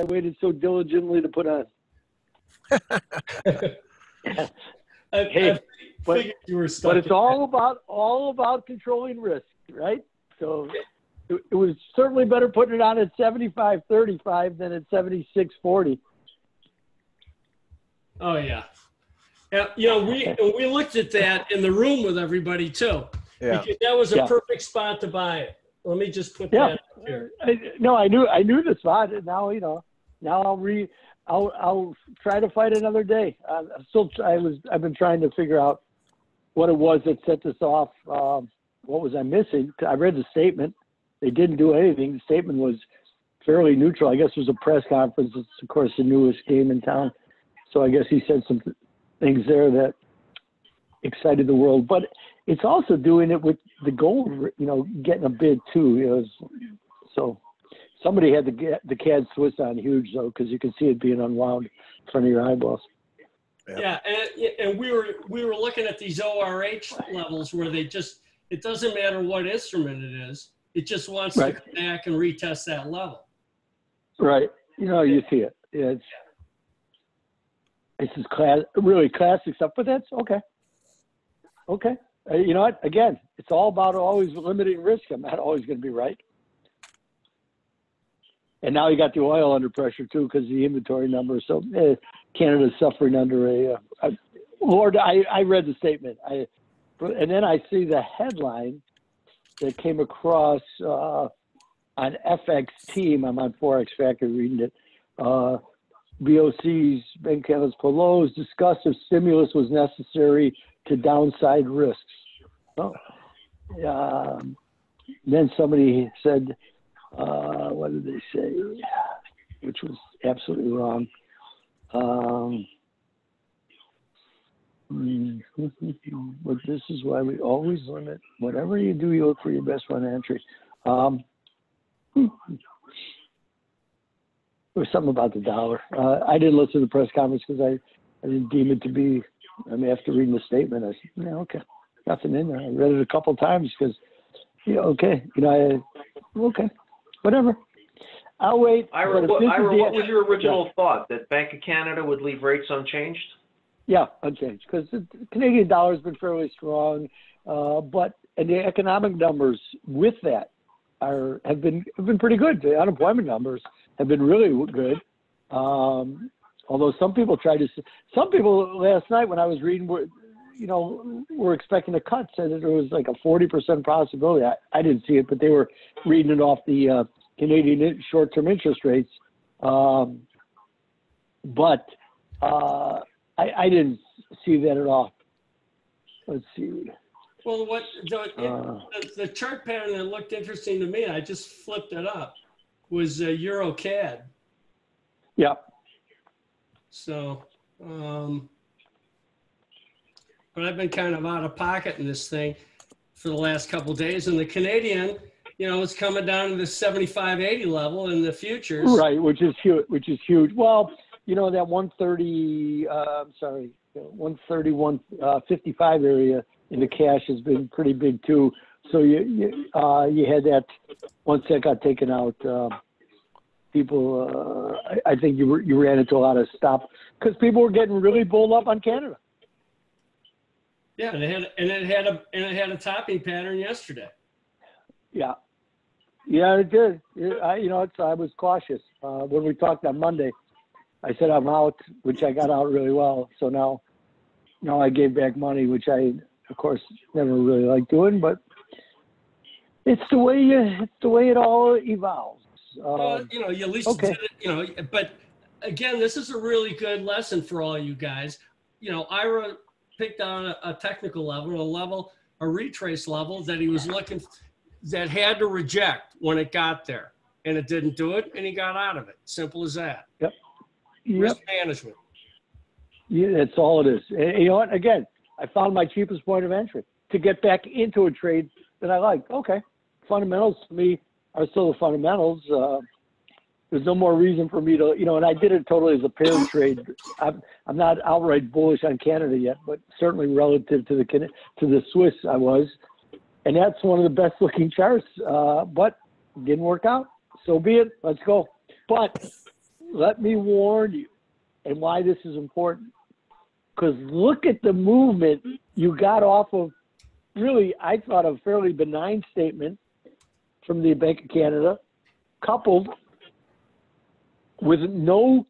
I waited so diligently to put on. I figured you were stuck. But it's all about controlling risk, right? So it was certainly better putting it on at 75.35 than at 76.40. Oh yeah. You know, we looked at that in the room with everybody too. Yeah. Because that was a perfect spot to buy it. Let me just put that up here. I knew the spot, and now I'll try to fight another day. I've been trying to figure out what it was that set this off. What was I missing? I read the statement. They didn't do anything. The statement was fairly neutral. I guess it was a press conference. It's of course the newest game in town, so I guess he said some things there that excited the world. But it's also doing it with the gold, getting a bid too. So somebody had the CAD Swiss on huge though, because you can see it being unwound in front of your eyeballs. Yeah, and we were looking at these ORH levels where it doesn't matter what instrument it is, it just wants to come back and retest that level. Right. You see it. Yeah, it's just really classic stuff, but that's okay. Okay. You know what? Again, it's all about always limiting risk. I'm not always going to be right. And now you got the oil under pressure too because of the inventory numbers. So Canada's suffering under Lord, I read the statement. And then I see the headline that came across on FX Team. I'm on Forex Factory reading it. BOC's, Bank Canada's Pelosi discussed if stimulus was necessary to downside risks. Oh. Then somebody said, what did they say? Which was absolutely wrong. But this is why we always limit. Whatever you do, you look for your best one entry. There was something about the dollar. I didn't listen to the press conference because I didn't deem it to be. After reading the statement, I said, okay, nothing in there. I read it a couple of times because, okay, whatever. I'll wait. Ira, what was your original thought? That Bank of Canada would leave rates unchanged? Yeah, unchanged, because the Canadian dollar has been fairly strong, and the economic numbers with that have been pretty good. The unemployment numbers have been really good. Although some people last night when I was reading were expecting a cut, said that there was like a 40% possibility. I didn't see it, but they were reading it off the Canadian short-term interest rates. But I didn't see that at all. Let's see. Well, the chart pattern that looked interesting to me, I just flipped it up, was Euro CAD. Yeah. So, but I've been kind of out of pocket in this thing for the last couple of days, and the Canadian, it's coming down to the 75.80 level in the futures. Right, which is huge. Well, that 130, 131.55 area in the cash has been pretty big too. So you had that once that got taken out. People, I think you ran into a lot of stop because people were getting really bulled up on Canada. Yeah, and it had a topping pattern yesterday. Yeah, it did. I was cautious when we talked on Monday. I said I'm out, which I got out really well. So now I gave back money, which I, of course, never really liked doing, but it's the way it all evolves. You at least did it, but again, this is a really good lesson for all you guys. Ira picked on a technical level, a retrace level that he was that had to reject when it got there, and it didn't do it, and he got out of it. Simple as that. Yep. Risk management. Yeah, that's all it is. And you know what? Again, I found my cheapest point of entry to get back into a trade that I like. Okay, fundamentals to me are still the fundamentals. There's no more reason for me to, and I did it totally as a pair trade. I'm not outright bullish on Canada yet, but certainly relative to the Swiss I was. And that's one of the best looking charts, but didn't work out. So be it. Let's go. But let me warn you, and why this is important. Because look at the movement you got off of, really, I thought, a fairly benign statement from the Bank of Canada, coupled with no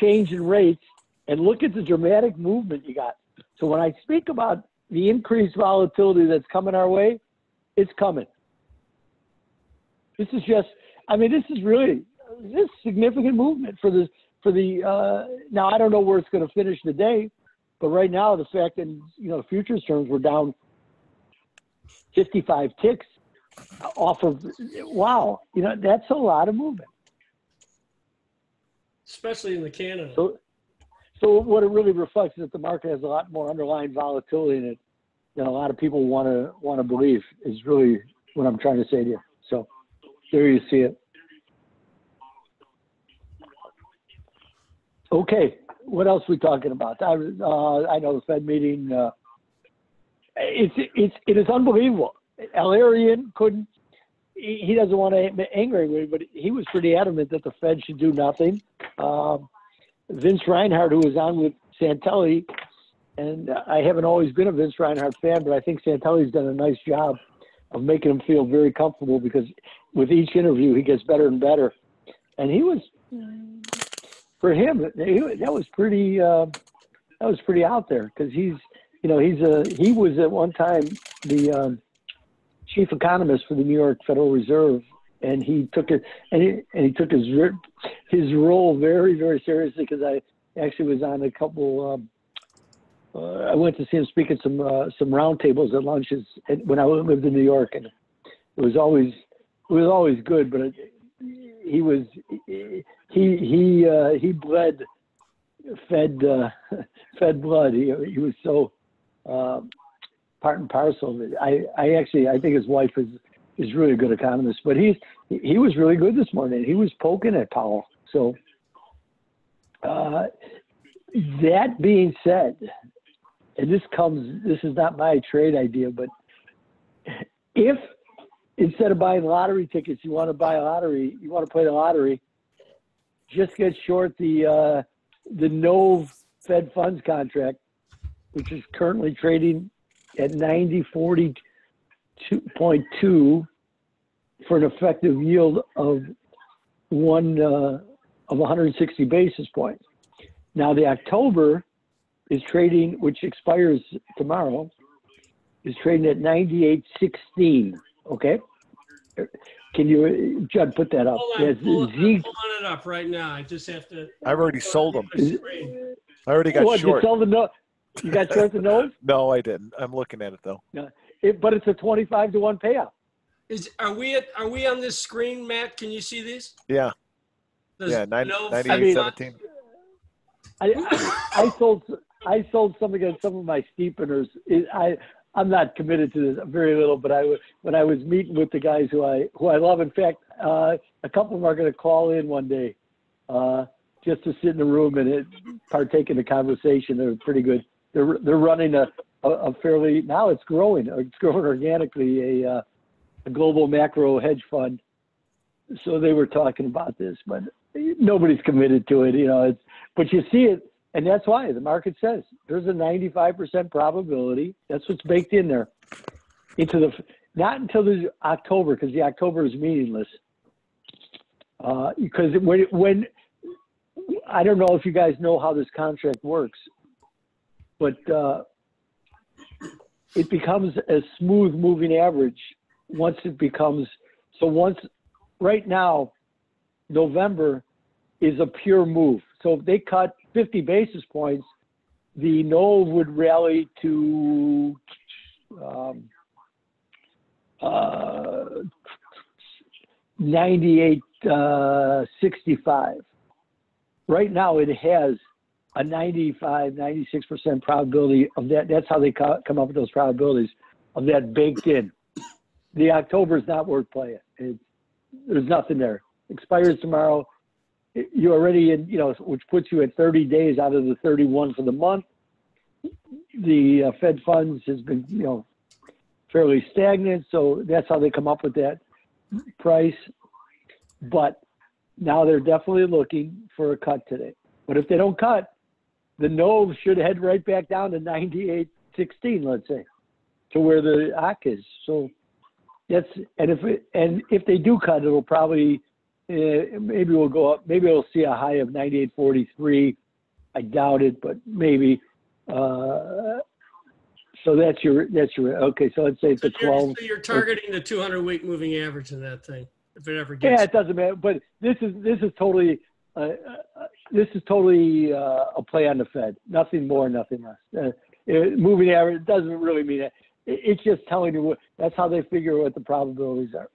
change in rates, and look at the dramatic movement you got. So when I speak about the increased volatility that's coming our way, it's coming. This is just, I mean, this is really this significant movement for the now I don't know where it's going to finish the day, but right now the fact that, you know, futures terms were down 55 ticks off of, wow, you know, that's a lot of movement. Especially in the Canada. So what it really reflects is that the market has a lot more underlying volatility in it than a lot of people want to believe, is really what I'm trying to say to you. So there you see it. Okay, what else are we talking about? I know the Fed meeting. It is unbelievable. Alarian couldn't. He doesn't want to anger anybody, but he was pretty adamant that the Fed should do nothing. Vince Reinhardt, who was on with Santelli, and I haven't always been a Vince Reinhardt fan, but I think Santelli's done a nice job of making him feel very comfortable, because with each interview he gets better and better. And he was, for him, that was pretty out there, because he's, you know, he was at one time the chief economist for the New York Federal Reserve, and he took it, and he took his role very, very seriously, because I actually was on a couple. I went to see him speak at some roundtables at lunches when I lived in New York, and it was always good. But he bled Fed blood. He was so part and parcel of it. I think his wife is really a good economist, but he was really good this morning. He was poking at Powell. So that being said, and this is not my trade idea, but if instead of buying lottery tickets, you want to play the lottery, just get short the NOV Fed funds contract, which is currently trading at 90.42.2 for an effective yield of 160 basis points. Now the October is trading, which expires tomorrow, is trading at 98.16. Okay, can you, Judd, put that up? I'm pulling it up right now. I just have to. I've already sold them. I already got short. You sold you got short the nose? No, I didn't. I'm looking at it though. No, but it's a 25-to-1 payout. Are we on this screen, Matt? Can you see these? Yeah. Yeah, 98.17. I sold some against some of my steepeners. I'm not committed to this very little, but when I was meeting with the guys who I love, in fact, a couple of them are going to call in one day, just to sit in the room and partake in the conversation. They're pretty good. They're running a fairly, now it's growing organically, a global macro hedge fund. So they were talking about this, but nobody's committed to it, you know. But you see it, and that's why the market says there's a 95% probability. That's what's baked in there. Not until the October, because the October is meaningless. Because when I don't know if you guys know how this contract works, but it becomes a smooth moving average once it becomes, right now, November is a pure move. So if they cut 50 basis points, the NOV would rally to 98.65. Right now it has a 96% probability of that. That's how they come up with those probabilities of that baked in. The October is not worth playing. There's nothing there. Expires tomorrow. You're already in, you know, which puts you at 30 days out of the 31 for the month. The Fed funds has been, you know, fairly stagnant. So that's how they come up with that price. But now they're definitely looking for a cut today. But if they don't cut, the no should head right back down to 98.16, let's say, to where the ACK is. So that's, and if they do cut, it'll probably, maybe we'll go up, maybe we'll see a high of 98.43. I doubt it, but maybe. So that's your, okay, so let's say it's a 12. So you're targeting the 200-week moving average in that thing, if it ever gets. Yeah, it doesn't matter, but this is totally, a play on the Fed. Nothing more, nothing less. Moving average doesn't really mean that. It's just telling you that's how they figure what the probabilities are.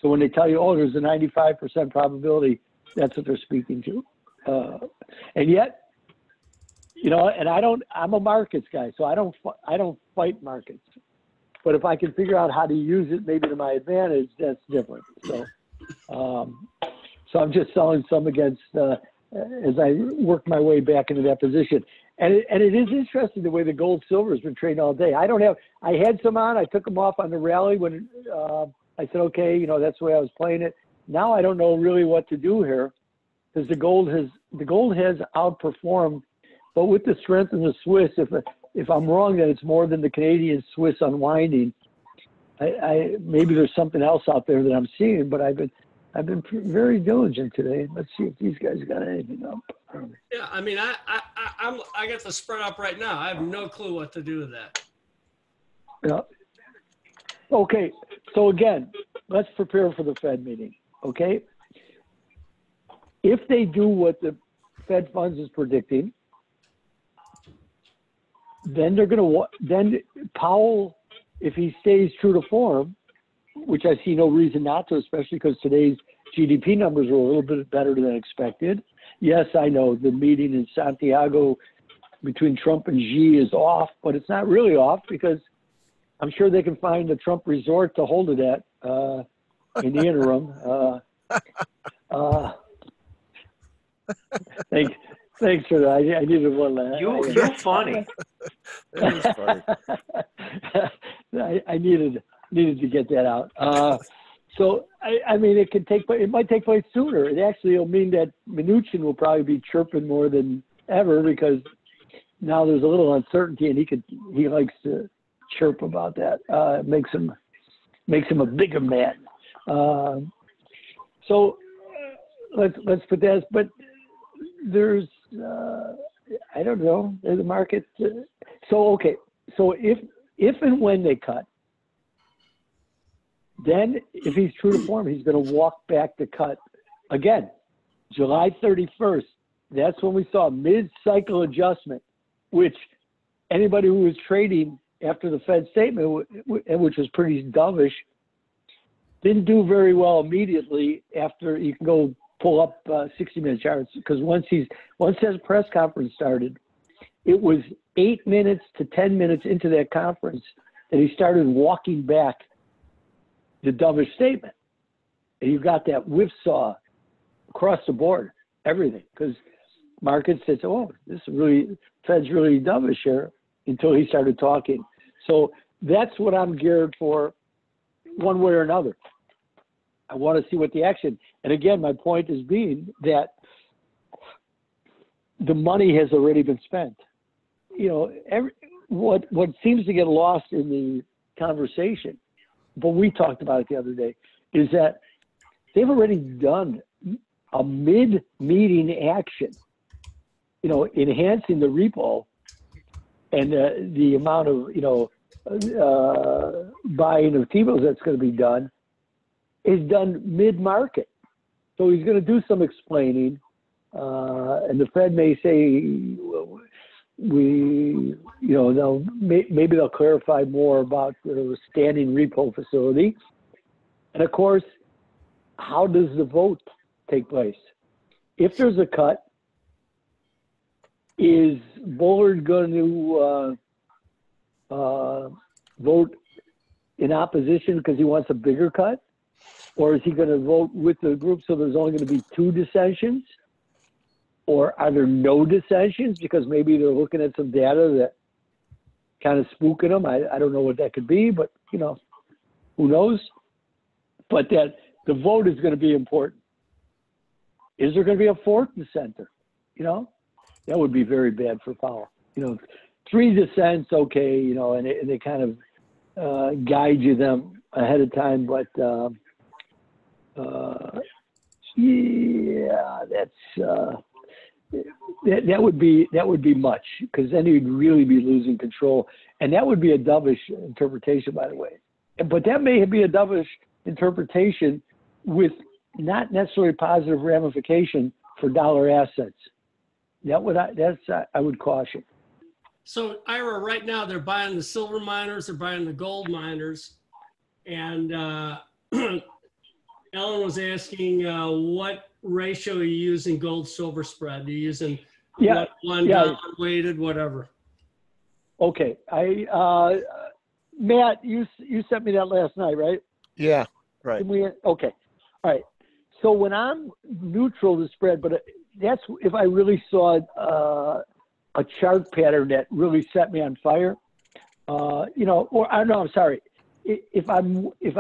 So when they tell you, oh, there's a 95% probability, that's what they're speaking to. And yet, you know, and I'm a markets guy, so I don't fight markets. But if I can figure out how to use it maybe to my advantage, that's different. So, so I'm just selling some against as I work my way back into that position. And it is interesting the way the gold silver has been trading all day. I had some on, I took them off on the rally when I said, okay, you know, that's the way I was playing it. Now I don't know really what to do here because the gold has outperformed, but with the strength of the Swiss, if I'm wrong that it's more than the Canadian Swiss unwinding, I maybe there's something else out there that I'm seeing, but I've been very diligent today. Let's see if these guys got anything up. Yeah, I mean, I got the spread up right now. I have no clue what to do with that. Yeah. Okay, so again, let's prepare for the Fed meeting, okay? If they do what the Fed funds is predicting, then then Powell, if he stays true to form, which I see no reason not to, especially because today's GDP numbers were a little bit better than expected. Yes, I know the meeting in Santiago between Trump and Xi is off, but it's not really off because I'm sure they can find a Trump resort to hold it at in the interim. Thanks for that. I needed one last. You're funny. That is funny. I needed to get that out. So I mean, it might take place sooner. It actually will mean that Mnuchin will probably be chirping more than ever because now there's a little uncertainty, and he likes to chirp about that. It makes him a bigger man. So let's put that. But there's I don't know the market. So okay. So if and when they cut. Then, if he's true to form, he's going to walk back to cut again. July 31st, that's when we saw a mid-cycle adjustment, which anybody who was trading after the Fed statement, which was pretty dovish, didn't do very well immediately after. You can go pull up 60-minute charts because once his press conference started, it was 8 minutes to 10 minutes into that conference that he started walking back the dovish statement. And you got that whipsaw across the board, everything, because markets said, oh, this is really, Fed's really dovish here until he started talking. So that's what I'm geared for one way or another. I want to see what the action, and again, my point is being that the money has already been spent. You know, what seems to get lost in the conversation, but we talked about it the other day, is that they've already done a mid-meeting action, you know, enhancing the repo and the amount of, you know, buying of T-bills that's going to be done is done mid-market. So he's going to do some explaining, and the Fed may say, well, maybe they'll clarify more about the standing repo facility. And of course, how does the vote take place? If there's a cut, is Bullard going to vote in opposition because he wants a bigger cut? Or is he going to vote with the group so there's only going to be 2 dissensions? Or are there no dissensions because maybe they're looking at some data that kind of spooking them? I don't know what that could be, but, you know, who knows? But that the vote is going to be important. Is there going to be a fourth dissenter? You know, that would be very bad for Powell. You know, 3 dissents, okay, you know, and they kind of guide you them ahead of time, but yeah, that would be much, because then you'd really be losing control, and that would be a dovish interpretation, by the way. But that may be a dovish interpretation with not necessarily positive ramification for dollar assets. I would caution. So Ira, right now they're buying the silver miners, they're buying the gold miners, and Ellen was asking what ratio are you using gold silver spread? Are you using $1 weighted, whatever? Okay, Matt, you sent me that last night, right? Yeah, right. Okay, all right. So when I'm neutral to spread, but that's if I really saw a chart pattern that really set me on fire, you know, or I know, I'm sorry. If I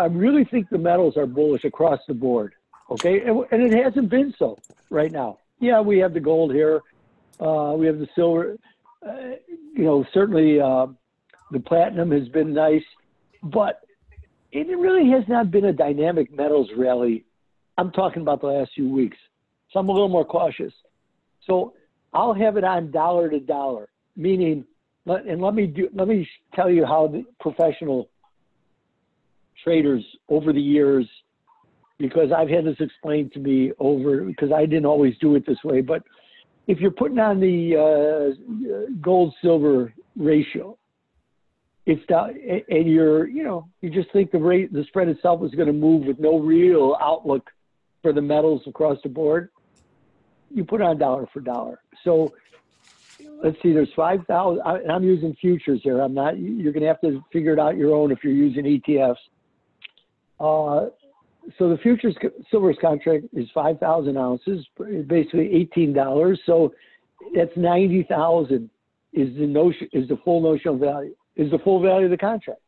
really think the metals are bullish across the board, okay, and it hasn't been so right now. Yeah, we have the gold here, we have the silver, you know, certainly the platinum has been nice, but it really has not been a dynamic metals rally. I'm talking about the last few weeks, so I'm a little more cautious. So I'll have it on dollar to dollar, meaning, and let me tell you how the professional traders over the years, because I've had this explained to me because I didn't always do it this way, but if you're putting on the gold silver ratio, it's down, and you just think the spread itself is going to move with no real outlook for the metals across the board, you put on dollar for dollar. So let's see, there's 5,000, and I'm using futures here. I'm not, you're going to have to figure it out your own if you're using ETFs. So the futures silver's contract is 5,000 ounces, basically $18. So that's 90,000 is the full notional value, is the full value of the contract.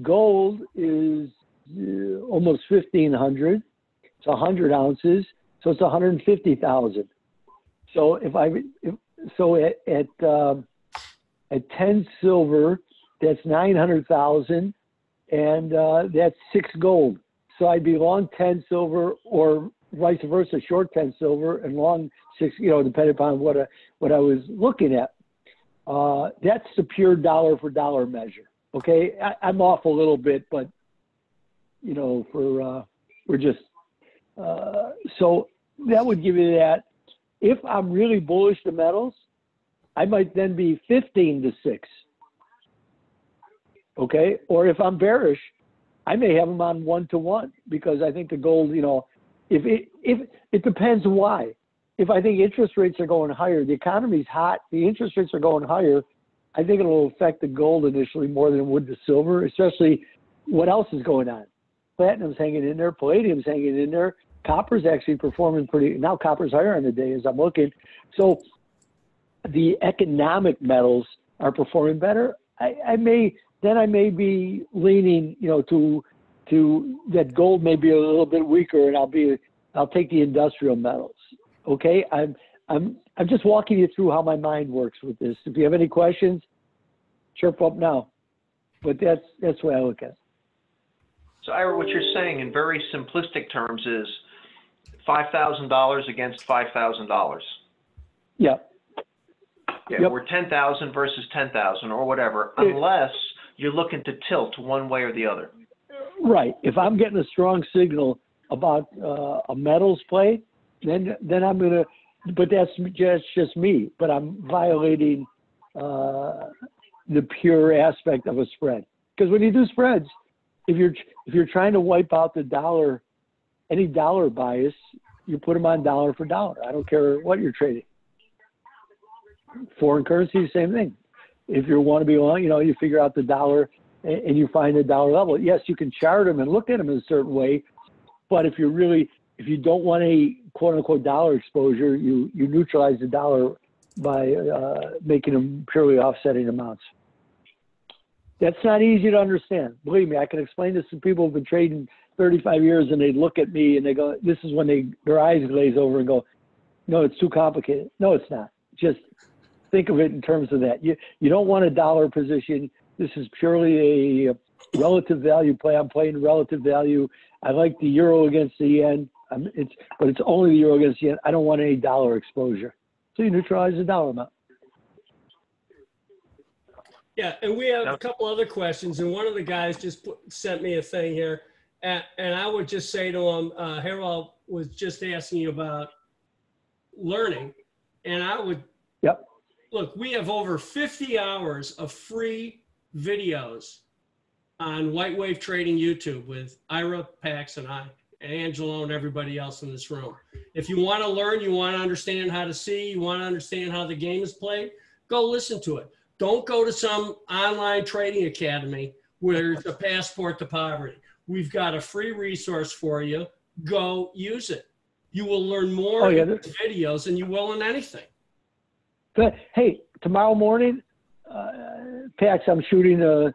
Gold is almost 1,500. It's 100 ounces, so it's 150,000. So at 10 silver, that's 900,000, and that's 6 gold. So I'd be long 10 silver, or vice versa, short 10 silver and long 6, you know, depending upon what I was looking at. That's the pure dollar for dollar measure. Okay, I'm off a little bit, but you know, we're just so that would give you that. If I'm really bullish to metals, I might then be 15 to 6. Okay, or if I'm bearish, I may have them on 1 to 1, because I think the gold, you know, if it depends why. If I think interest rates are going higher, the economy's hot, the interest rates are going higher, I think it'll affect the gold initially more than it would the silver, especially what else is going on. Platinum's hanging in there, palladium's hanging in there, copper's actually performing now copper's higher on the day as I'm looking. So the economic metals are performing better. I may be leaning, you know, to that gold may be a little bit weaker, and I'll take the industrial metals. Okay, I'm just walking you through how my mind works with this. If you have any questions, chirp up now. But that's the way I look at it. So Ira, what you're saying in very simplistic terms is $5,000 against $5,000. Yeah. Yeah, yep. Or 10,000 versus 10,000 or whatever, unless you're looking to tilt one way or the other. Right. If I'm getting a strong signal about a metals play, then I'm gonna. But that's just me. But I'm violating the pure aspect of a spread. Because when you do spreads, if you're trying to wipe out the dollar, any dollar bias, you put them on dollar for dollar. I don't care what you're trading. Foreign currency, same thing. If you want to be long, you know, you figure out the dollar and you find the dollar level. Yes, you can chart them and look at them in a certain way, but if you don't want a quote unquote dollar exposure, you neutralize the dollar by making them purely offsetting amounts. That's not easy to understand. Believe me, I can explain this to people who've been trading 35 years, and they look at me and they go, this is when their eyes glaze over and go, no, it's too complicated. No, it's not. Just think of it in terms of that. You don't want a dollar position. This is purely a relative value play. I'm playing relative value. I like the euro against the yen. But it's only the euro against the yen. I don't want any dollar exposure. So you neutralize the dollar amount. Yeah, and we have a couple other questions, and one of the guys just sent me a thing here, and I would just say to him, Harold was just asking you about learning, and I would, look, we have over 50 hours of free videos on Whitewave Trading YouTube with Ira, Pax, and I, and Angelo, and everybody else in this room. If you want to learn, you want to understand how to see, you want to understand how the game is played, go listen to it. Don't go to some online trading academy where it's a passport to poverty. We've got a free resource for you. Go use it. You will learn more in these videos than you will in anything. But hey, tomorrow morning, Pax, I'm shooting a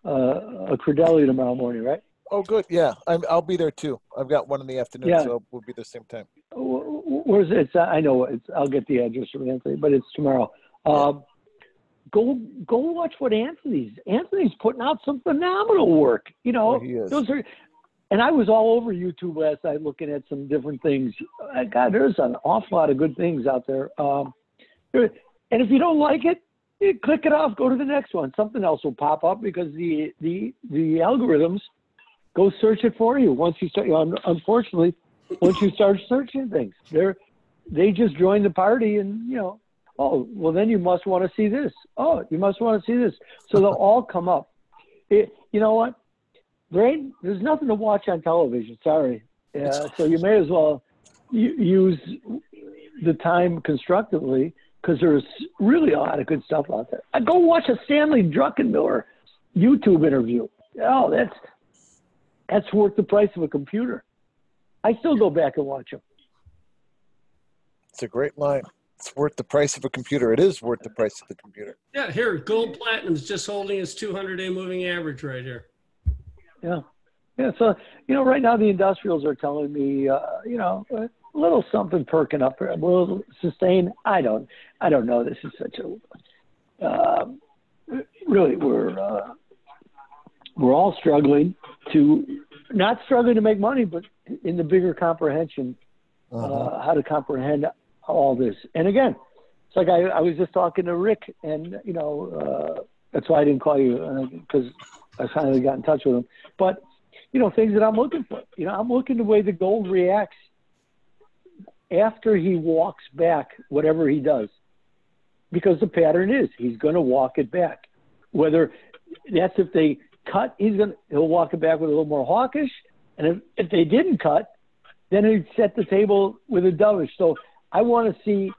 Crudele tomorrow morning, right? Oh, good. Yeah, I'll be there too. I've got one in the afternoon, so we'll be the same time. Where's it? I know I'll get the address from Anthony, but it's tomorrow. Go watch what Anthony's putting out some phenomenal work. You know, and I was all over YouTube last night looking at some different things. God, there's an awful lot of good things out there. And if you don't like it, you click it off, go to the next one. Something else will pop up because the algorithms go search it for you. Once you start, unfortunately, once you start searching things, they just join the party, and oh, well, then you must want to see this. Oh, you must want to see this. So they'll all come up. You know what? There's nothing to watch on television. Sorry. So you may as well use the time constructively, because there's really a lot of good stuff out there. Go watch a Stanley Druckenmiller YouTube interview. Oh, that's worth the price of a computer. I still go back and watch them. It's a great line. It's worth the price of a computer. It is worth the price of the computer. Yeah, here, gold platinum is just holding its 200-day moving average right here. Yeah. So, right now the industrials are telling me, a little something perking up, a little sustain. I don't know. This is such a, really, we're all struggling not struggling to make money, but in the bigger comprehension, how to comprehend all this. And again, it's like I was just talking to Rick, and that's why I didn't call you, because I finally got in touch with him. But things that I'm looking for. I'm looking the way the gold reacts after he walks back whatever he does, because the pattern is he's going to walk it back. Whether that's if they cut, he'll walk it back with a little more hawkish, and if they didn't cut, then he'd set the table with a dovish. So I want to see.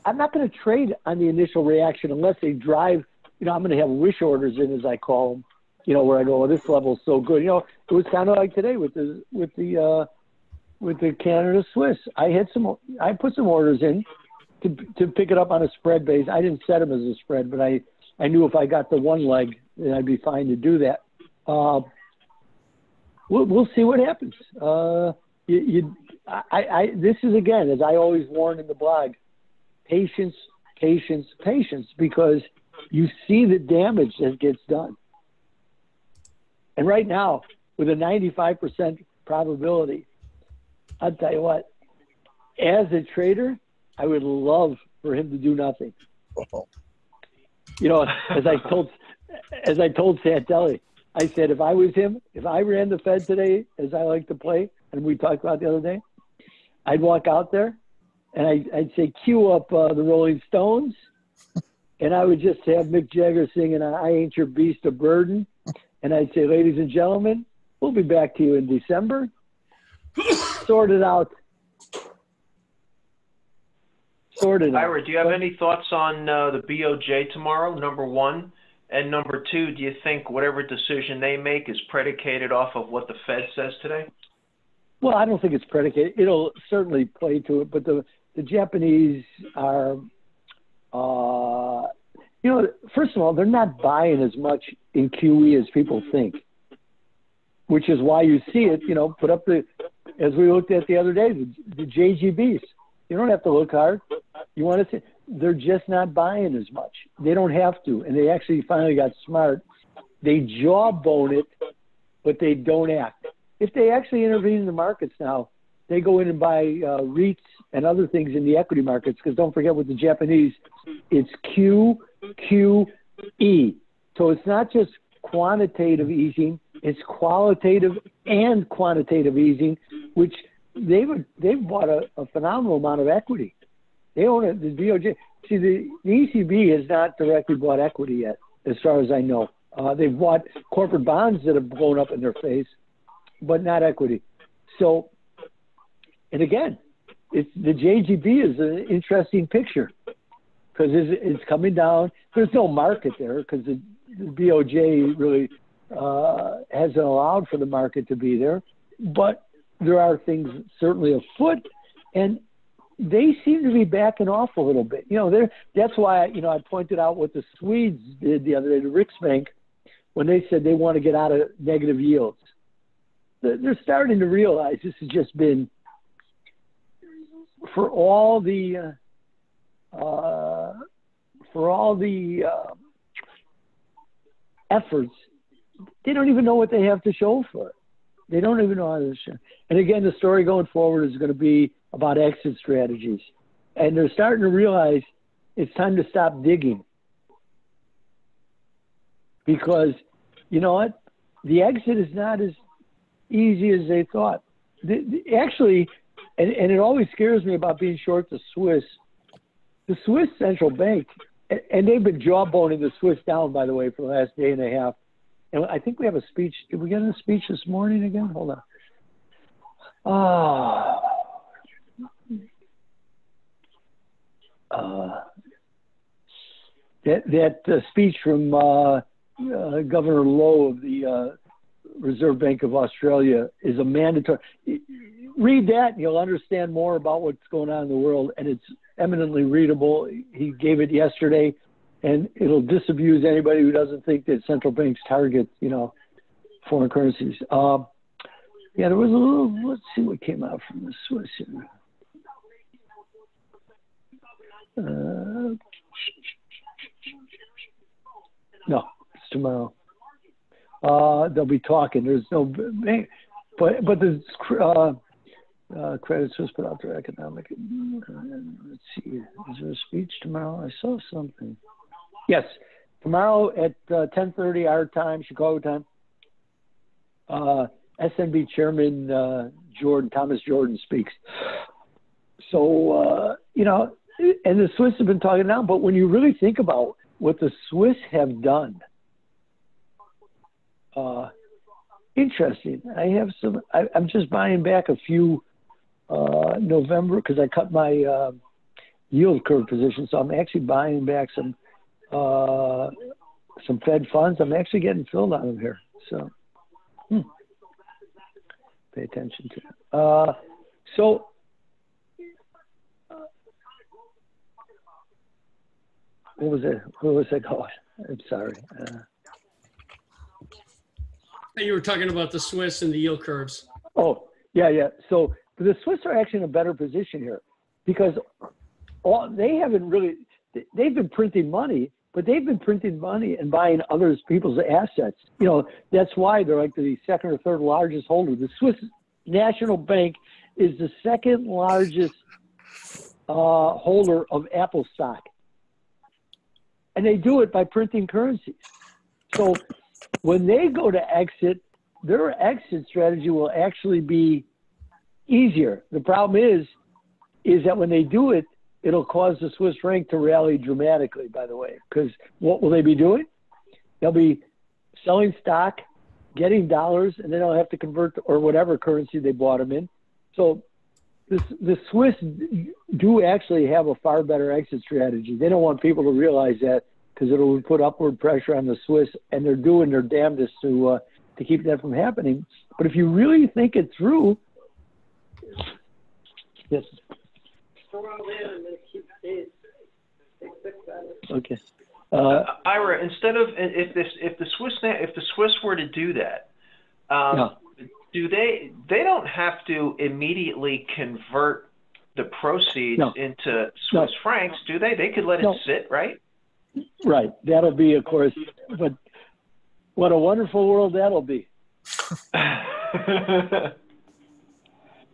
I'm not going to trade on the initial reaction unless they drive. I'm going to have wish orders in, as I call them. Where I go, oh, this level's so good. It was kind of like today with the Canada Swiss. I put some orders in to pick it up on a spread base. I didn't set them as a spread, but I knew if I got the one leg, then I'd be fine to do that. We'll see what happens. This is, again, as I always warn in the blog, patience, patience, patience, because you see the damage that gets done. And right now, with a 95% probability, I'll tell you what, as a trader, I would love for him to do nothing. As I told Santelli, I said, if I was him, if I ran the Fed today, as I like to play, and we talked about the other day, I'd walk out there and I'd say, cue up the Rolling Stones, and I would just have Mick Jagger singing I Ain't Your Beast of Burden. And I'd say, ladies and gentlemen, we'll be back to you in December. Sort it out. Ira, do you have any thoughts on the BOJ tomorrow, number one? And number two, do you think whatever decision they make is predicated off of what the Fed says today? Well, I don't think it's predicated. It'll certainly play to it. But the Japanese are first of all, they're not buying as much in QE as people think, which is why you see it, put up as we looked at the other day, the JGBs. You don't have to look hard. You want to see, they're just not buying as much. They don't have to. And they actually finally got smart. They jawbone it, but they don't act. If they actually intervene in the markets now, they go in and buy REITs and other things in the equity markets, because don't forget with the Japanese, it's QQE. So it's not just quantitative easing, it's qualitative and quantitative easing, which they've bought a phenomenal amount of equity. They own it, the DOJ. See, the ECB has not directly bought equity yet, as far as I know. They've bought corporate bonds that have blown up in their face, but not equity. So, and again, the JGB is an interesting picture because it's coming down. There's no market there because the BOJ really hasn't allowed for the market to be there. But there are things certainly afoot, and they seem to be backing off a little bit. That's why I pointed out what the Swedes did the other day, the Riksbank, when they said they want to get out of negative yields. They're starting to realize this has just been, for all the efforts, they don't even know what they have to show for it. They don't even know how to show. And again, the story going forward is going to be about exit strategies. And they're starting to realize it's time to stop digging. Because, you know what? The exit is not as easy as they thought. Actually, and it always scares me about being short the Swiss central bank, and they've been jawboning the Swiss down, by the way, for the last day and a half. And I think we have a speech. Did we get a speech this morning again? Hold on. That speech from Governor Lowe of the Reserve Bank of Australia is a mandatory. Read that and you'll understand more about what's going on in the world, and it's eminently readable. He gave it yesterday, and it'll disabuse anybody who doesn't think that central banks target, foreign currencies. There was a little, let's see what came out from the Swiss here. No, it's tomorrow. They'll be talking. There's no, but the Credit Suisse put out their economic. Let's see. Is there a speech tomorrow? I saw something. Yes, tomorrow at 10:30 our time, Chicago time. SNB Chairman Thomas Jordan speaks. So and the Swiss have been talking now. But when you really think about what the Swiss have done, interesting. I have some. I'm just buying back a few November because I cut my yield curve position, so I'm actually buying back some Fed funds. I'm actually getting filled on them here, so pay attention to it. So what was it? Where was I going? I'm sorry. You were talking about the Swiss and the yield curves. Oh, yeah. So the Swiss are actually in a better position here because they haven't really, they've been printing money, but they've been printing money and buying other people's assets. That's why they're like the second or third largest holder. The Swiss National Bank is the second largest holder of Apple stock. And they do it by printing currencies. So when they go to exit, their exit strategy will actually be easier. The problem is that when they do it, it'll cause the Swiss franc to rally dramatically, by the way, because what will they be doing? They'll be selling stock, getting dollars, and then they'll have to convert or whatever currency they bought them in. So the Swiss do actually have a far better exit strategy. They don't want people to realize that because it'll put upward pressure on the Swiss, and they're doing their damnedest to keep that from happening. But if you really think it through, yes. Okay. Ira, instead of if the Swiss were to do that, do they don't have to immediately convert the proceeds into Swiss francs, do they? They could let it sit, right? Right. That'll be, of course, but what a wonderful world that'll be.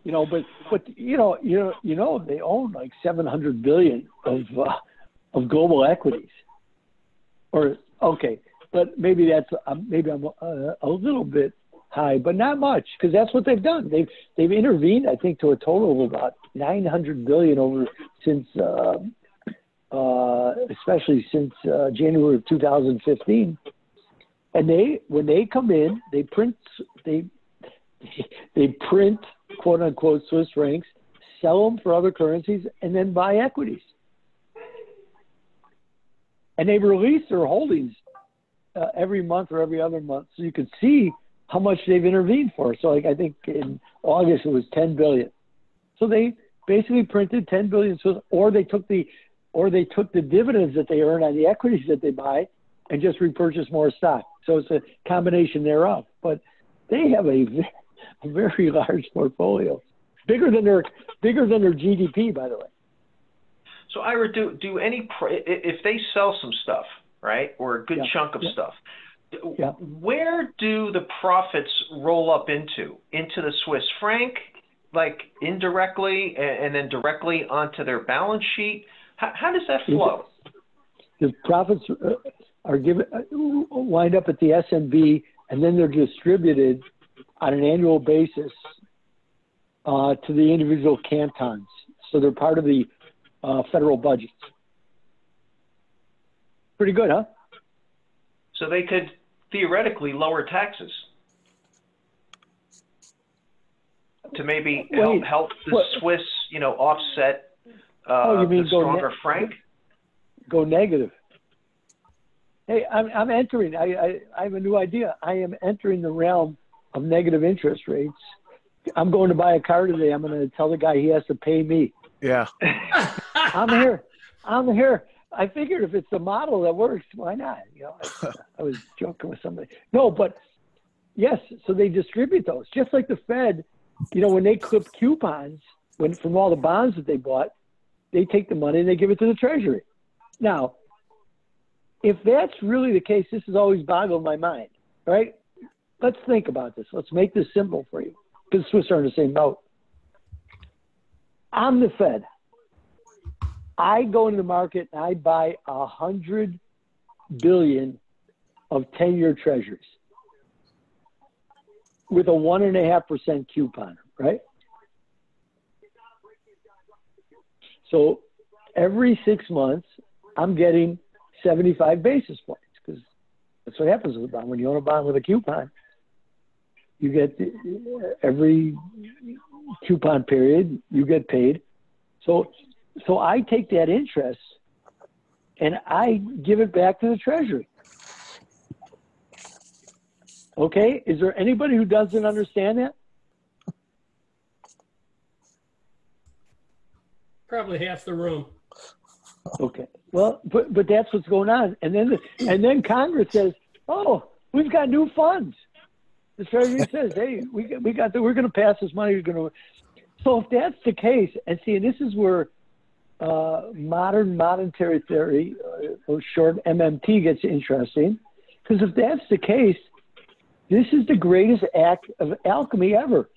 You know, but they own like 700 billion of global equities. Or okay, but maybe that's maybe I'm a little bit high, but not much, because that's what they've done. They've intervened, I think, to a total of about 900 billion over since, especially since January of 2015. And when they come in, they print quote unquote Swiss francs, sell them for other currencies, and then buy equities. And they release their holdings every month or every other month, so you can see how much they've intervened for. So, like, I think in August it was 10 billion. So they basically printed 10 billion Swiss, or they took the dividends that they earn on the equities that they buy and just repurchase more stock. So it's a combination thereof. But they have a very large portfolio, bigger than their GDP, by the way. So Ira, do any if they sell some stuff, right, or a good chunk of stuff, where do the profits roll up into? Into the Swiss franc, like indirectly, and then directly onto their balance sheet? How does that flow? The profits are wind up at the SNB, and then they're distributed on an annual basis to the individual cantons. So they're part of the federal budgets. Pretty good, huh? So they could theoretically lower taxes to maybe help the Swiss, offset the stronger franc. Go negative. Hey, I'm entering. I have a new idea. I am entering the realm of negative interest rates. I'm going to buy a car today. I'm going to tell the guy he has to pay me. Yeah. I'm here. I figured if it's a model that works, why not? I was joking with somebody. No, but yes. So they distribute those, just like the Fed. When they clip coupons from all the bonds that they bought, they take the money and they give it to the Treasury. Now, if that's really the case, this has always boggled my mind, right? Let's think about this. Let's make this simple for you, because the Swiss are in the same boat. I'm the Fed. I go into the market and I buy 100 billion of 10-year treasuries with a 1.5% coupon, right? So every 6 months, I'm getting 75 basis points, because that's what happens with a bond. When you own a bond with a coupon, you get every coupon period, you get paid. So I take that interest and I give it back to the Treasury. Okay? Is there anybody who doesn't understand that? Probably half the room. Okay. Well, but that's what's going on. And then Congress says, "Oh, we've got new funds." The Treasury says, "Hey, we're going to pass this money. So if that's the case, and this is where modern monetary theory, or short MMT, gets interesting, because if that's the case, this is the greatest act of alchemy ever,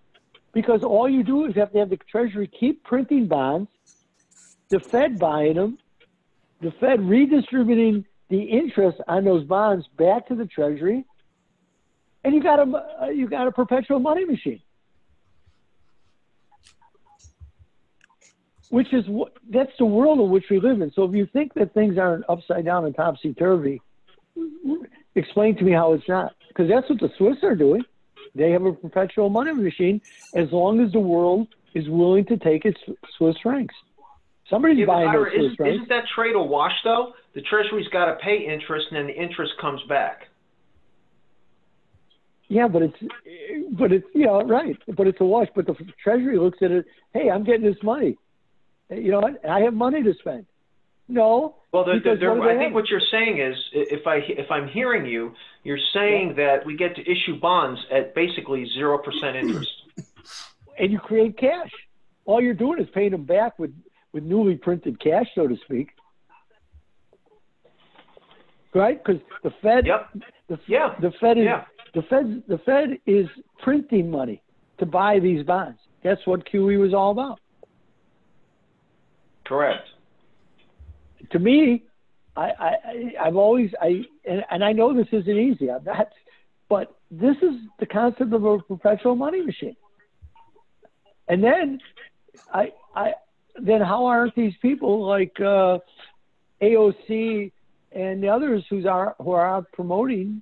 because all you do is have to have the Treasury keep printing bonds, the Fed buying them, the Fed redistributing the interest on those bonds back to the Treasury, and you got a perpetual money machine. That's the world in which we live in. So if you think that things aren't upside down and topsy-turvy, explain to me how it's not. Because that's what the Swiss are doing. They have a perpetual money machine as long as the world is willing to take its Swiss francs. Somebody's buying those Swiss francs. Isn't that trade a wash, though? The Treasury's got to pay interest, and then the interest comes back. Yeah, but it's right. But it's a wash. But the Treasury looks at it. Hey, I'm getting this money. You know what? I have money to spend. No. Well, because what do I they think have? what you're saying is, if I'm hearing you, you're saying that we get to issue bonds at basically 0% interest. And you create cash. All you're doing is paying them back with newly printed cash, so to speak. Right? Because the Fed, the Fed is printing money to buy these bonds. That's what QE was all about. Correct. To me, I've always and I know this isn't easy. I'm not, but this is the concept of a perpetual money machine. And then then how aren't these people like AOC and the others who are out promoting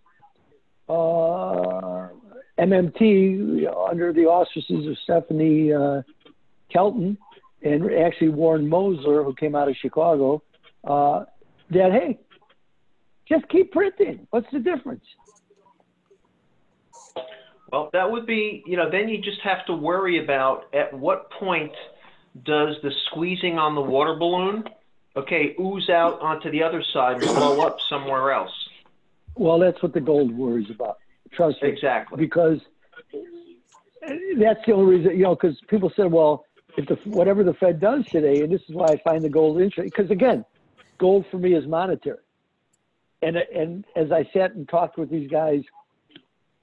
MMT under the auspices of Stephanie Kelton and actually Warren Mosler, who came out of Chicago, that, hey, just keep printing. What's the difference? Well, that would be, then you just have to worry about at what point does the squeezing on the water balloon, ooze out onto the other side and blow up somewhere else. Well, that's what the gold worries about. Trust me. Exactly. Because that's the only reason, because people said, well, if whatever the Fed does today, and this is why I find the gold interesting, because again, gold for me is monetary. And as I sat and talked with these guys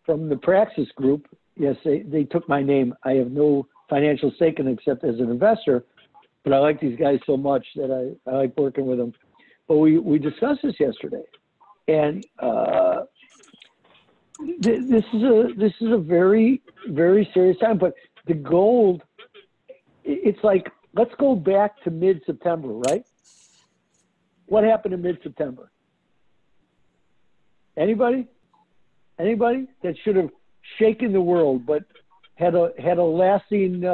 from the Praxis group, yes, they took my name. I have no financial stake in it except as an investor, but I like these guys so much that I like working with them. But we discussed this yesterday, and this is a very, very serious time. But the gold, it's like, let's go back to mid-September, right? What happened in mid-September? Anybody that should have shaken the world, but had a lasting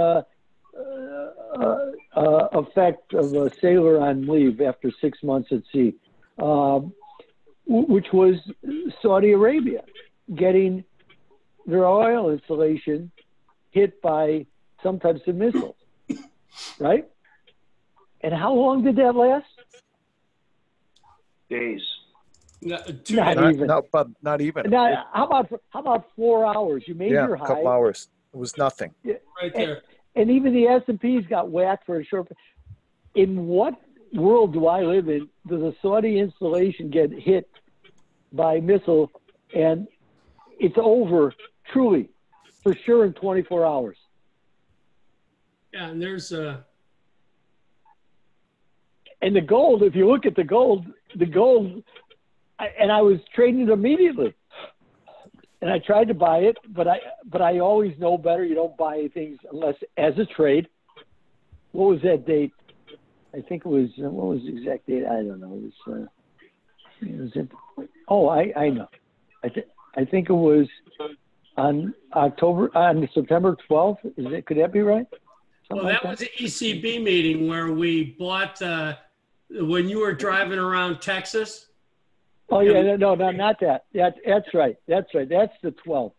effect of a sailor on leave after 6 months at sea, which was Saudi Arabia getting their oil installation hit by some types of missiles, right? And how long did that last? Days. Not even. Not even. Now, how about 4 hours? You made your high. A couple hours. It was nothing. right there. And even the S&Ps got whacked for a short. In what world do I live in? Does a Saudi installation get hit by missile and it's over truly, for sure, in 24 hours? Yeah, and there's And the gold, if you look at the gold, and I was trading it immediately. And I tried to buy it, but I always know better. You don't buy things unless as a trade. What was that date? I think it was, what was the exact date? I don't know. I know. I think it was on September 12th. Could that be right? Well, that was the ECB meeting where we bought, when you were driving around Texas. Oh yeah, no, not that. That's right. That's the 12th,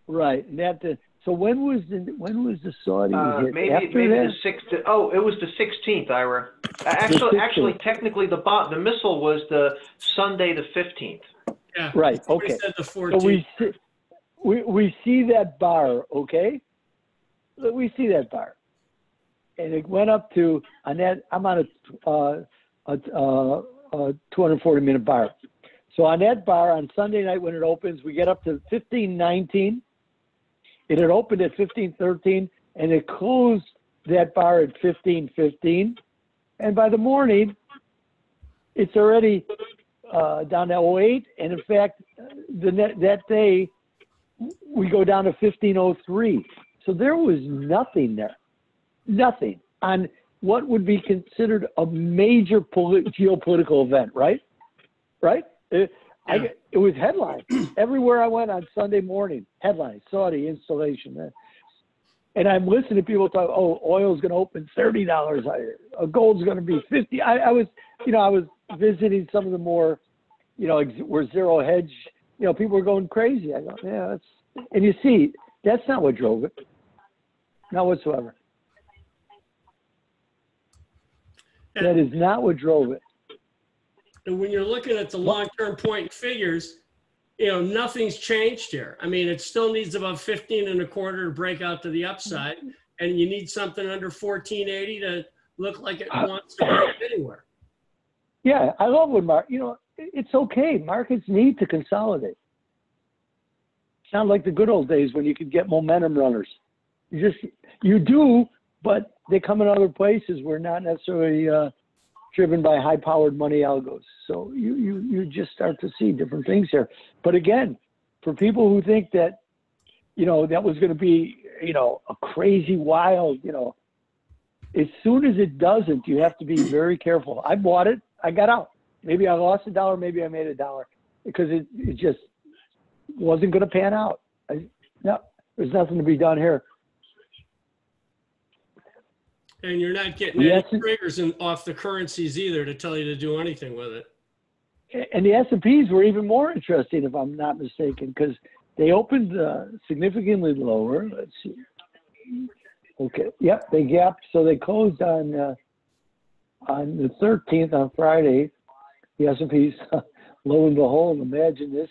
right? And so when was the Saudi hit? Maybe After that? the 6th. Oh, it was the 16th, Ira. Actually, technically, the missile was the Sunday, the 15th. Yeah. Right. Okay. Said the 14th. So we see that bar. Okay. We see that bar, and it went up to on that. I'm on a 240-minute bar. So on that bar on Sunday night when it opens, we get up to 15.19. It had opened at 15.13, and it closed that bar at 15.15. And by the morning, it's already down to 08. And in fact, that day, we go down to 15.03. So there was nothing there, nothing on what would be considered a major geopolitical event, right? Right? It was headlines everywhere I went on Sunday morning. Headlines: Saudi installation, and I'm listening to people talk. Oh, oil's going to open $30 higher. Gold's going to be $50. I was visiting some of the more, where zero hedge. People were going crazy. I go, yeah, and you see, that's not what drove it. Not whatsoever. That is not what drove it. And when you're looking at the long-term point and figures, you know, nothing's changed here. I mean, it still needs about 15 and a quarter to break out to the upside, and you need something under 1480 to look like it wants to break anywhere. Yeah, I love when it's okay. Markets need to consolidate. Sound like the good old days when you could get momentum runners. You do, but they come in other places where not necessarily driven by high-powered money algos. So you just start to see different things here. But again, for people who think that, that was going to be, a crazy wild, as soon as it doesn't, you have to be very careful. I bought it. I got out. Maybe I lost $1. Maybe I made $1 because it just wasn't going to pan out. No, there's nothing to be done here. And you're not getting any triggers off the currencies either to tell you to do anything with it. And the S&Ps were even more interesting, if I'm not mistaken, because they opened significantly lower. Let's see. Okay. Yep, they gapped. So they closed on the 13th, on Friday. The S&Ps, lo and behold, imagine this,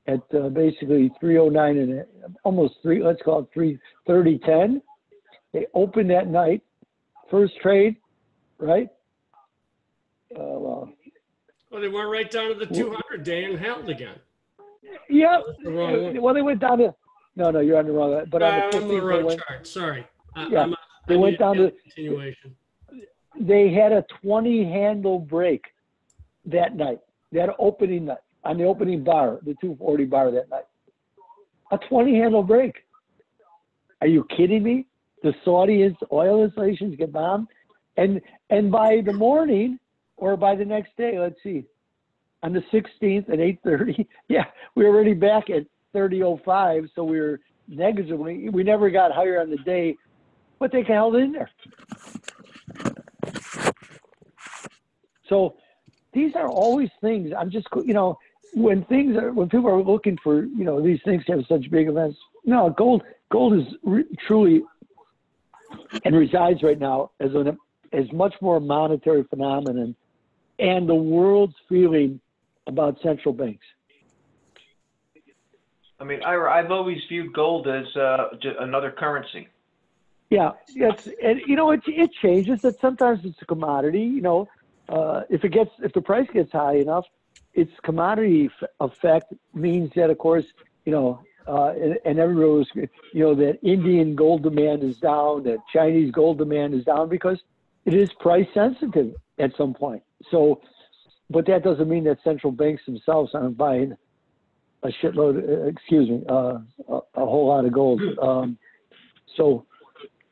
at basically 309 and almost let's call it 330.10. They opened that night. First trade, right? Well, they went right down to the 200-day and held again. Yeah. Well, they went down to. No, you're on the wrong. But on the 15th, I'm on the wrong chart. Sorry. They went down to continuation. They had a 20-handle break that night. That opening night on the opening bar, the 240 bar that night. A 20-handle break. Are you kidding me? The Saudi oil installations get bombed, and by the morning or by the next day, let's see, on the 16th at 8:30, we were already back at 30.05, so we were negligibly. We never got higher on the day, but they held in there. So these are always things. I'm just, when people are looking for, these things to have such big events. No, gold is truly. And resides right now as much more monetary phenomenon, and the world's feeling about central banks. I mean, I've always viewed gold as another currency. Yeah, and it changes. That sometimes it's a commodity. If the price gets high enough, its commodity effect means that, of course, and everybody was, that Indian gold demand is down, that Chinese gold demand is down because it is price sensitive at some point. So, but that doesn't mean that central banks themselves aren't buying a shitload, a whole lot of gold.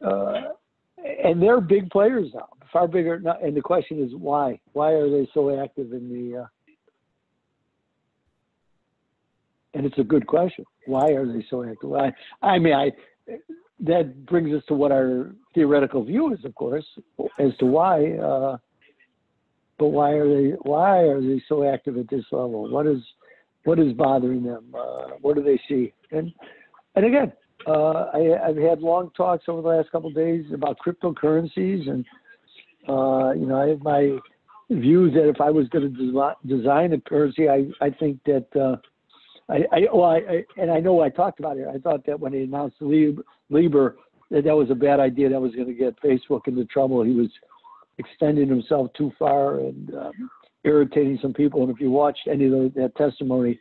And they're big players now, far bigger. And the question is why? Why are they so active in the? And it's a good question. Why are they so active? That brings us to what our theoretical view is, of course, as to why. But why are they so active at this level? What is bothering them? What do they see? And again, I've had long talks over the last couple of days about cryptocurrencies, and I have my views that if I was going to design a currency, I think that. And I know I talked about it. I thought that when he announced Liber, that was a bad idea. That was going to get Facebook into trouble. He was extending himself too far and irritating some people. And if you watched any of that testimony,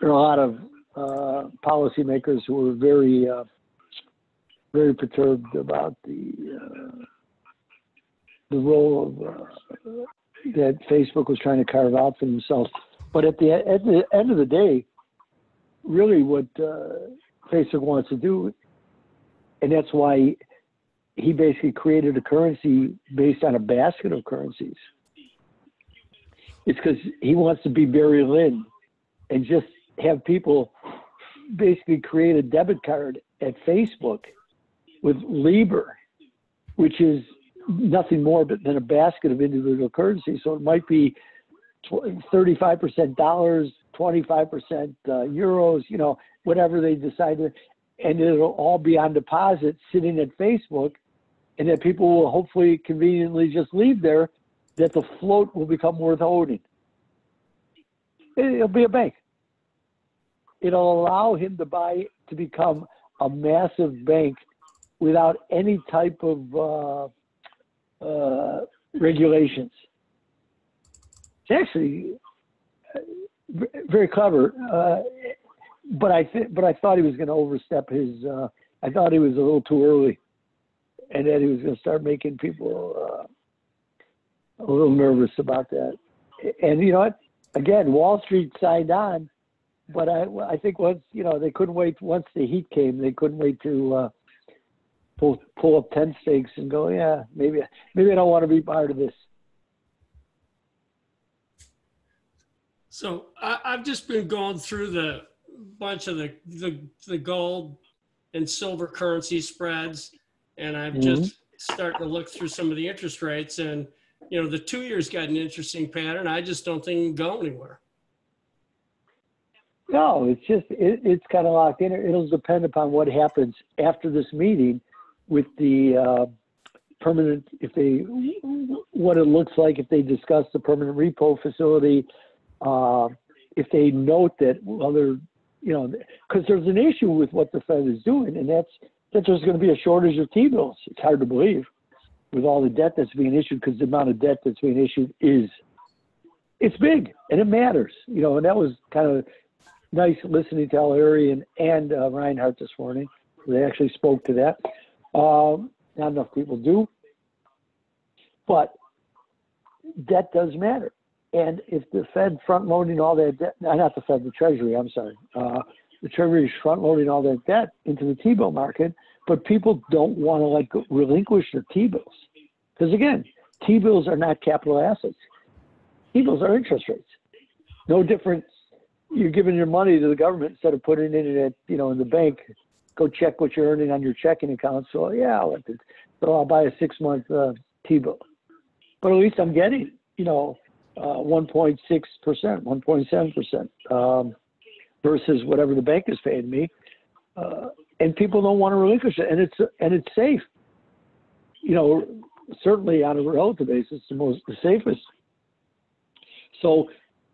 there are a lot of policymakers who were very, very perturbed about the role of that Facebook was trying to carve out for themselves. But at the end of the day, really what Facebook wants to do, and that's why he basically created a currency based on a basket of currencies. It's because he wants to be Barry Lynn and just have people basically create a debit card at Facebook with Liber, which is nothing more than a basket of individual currencies. So it might be 35% dollars, 25% euros, whatever they decide to, and it'll all be on deposit sitting at Facebook, and that people will hopefully conveniently just leave there that the float will become worth owning. It'll be a bank. It'll allow him to become a massive bank without any type of regulations. It's actually very clever, but I thought he was going to overstep his. I thought he was a little too early, and that he was going to start making people a little nervous about that. And you know what? Again, Wall Street signed on, but I think once they couldn't wait. Once the heat came, they couldn't wait to pull up tent stakes and go, yeah, maybe I don't want to be part of this. So I've just been going through the bunch of the gold and silver currency spreads, and I'm just starting to look through some of the interest rates, and the 2 years got an interesting pattern. I just don't think it can go anywhere. No, it's kind of locked in. It'll depend upon what happens after this meeting with the permanent, what it looks like if they discuss the permanent repo facility. If they note that, well, because there's an issue with what the Fed is doing, and that there's going to be a shortage of T-bills. It's hard to believe with all the debt that's being issued, because the amount of debt that's being issued it's big, and it matters, and that was kind of nice listening to Larry and Reinhardt this morning. They actually spoke to that. Not enough people do, but debt does matter. And if the Fed front-loading all that debt, not the Fed, the Treasury, I'm sorry. The Treasury is front-loading all that debt into the T-bill market, but people don't want to relinquish their T-bills. Because again, T-bills are not capital assets. T-bills are interest rates. No difference. You're giving your money to the government instead of putting it in the bank. Go check what you're earning on your checking account. So yeah, I'll buy a 6-month T-bill. But at least I'm getting, 1.6%, 1.7% versus whatever the bank is paying me, and people don't want to relinquish it, and it's safe. Certainly on a relative basis, the safest. So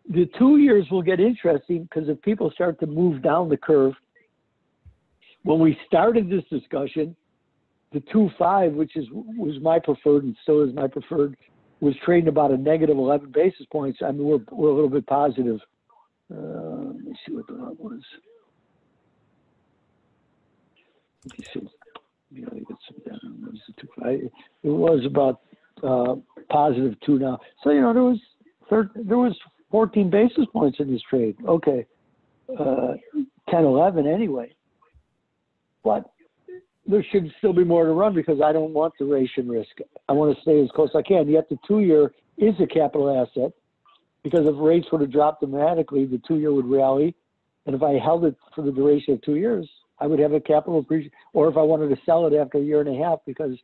the 2 years will get interesting, because if people start to move down the curve, when we started this discussion, the 2.5, which was my preferred and still is my preferred, was trading about a negative 11 basis points. I mean, we're a little bit positive. Let me see what the one was. Let me see. It was about positive 2 now. So there was 14 basis points in this trade. Okay, 10, 11 anyway. But there should still be more to run, because I don't want duration risk. I want to stay as close as I can. Yet the 2-year is a capital asset, because if rates were to drop dramatically, the 2-year would rally. And if I held it for the duration of 2 years, I would have a capital appreciation. Or if I wanted to sell it after a year and a half because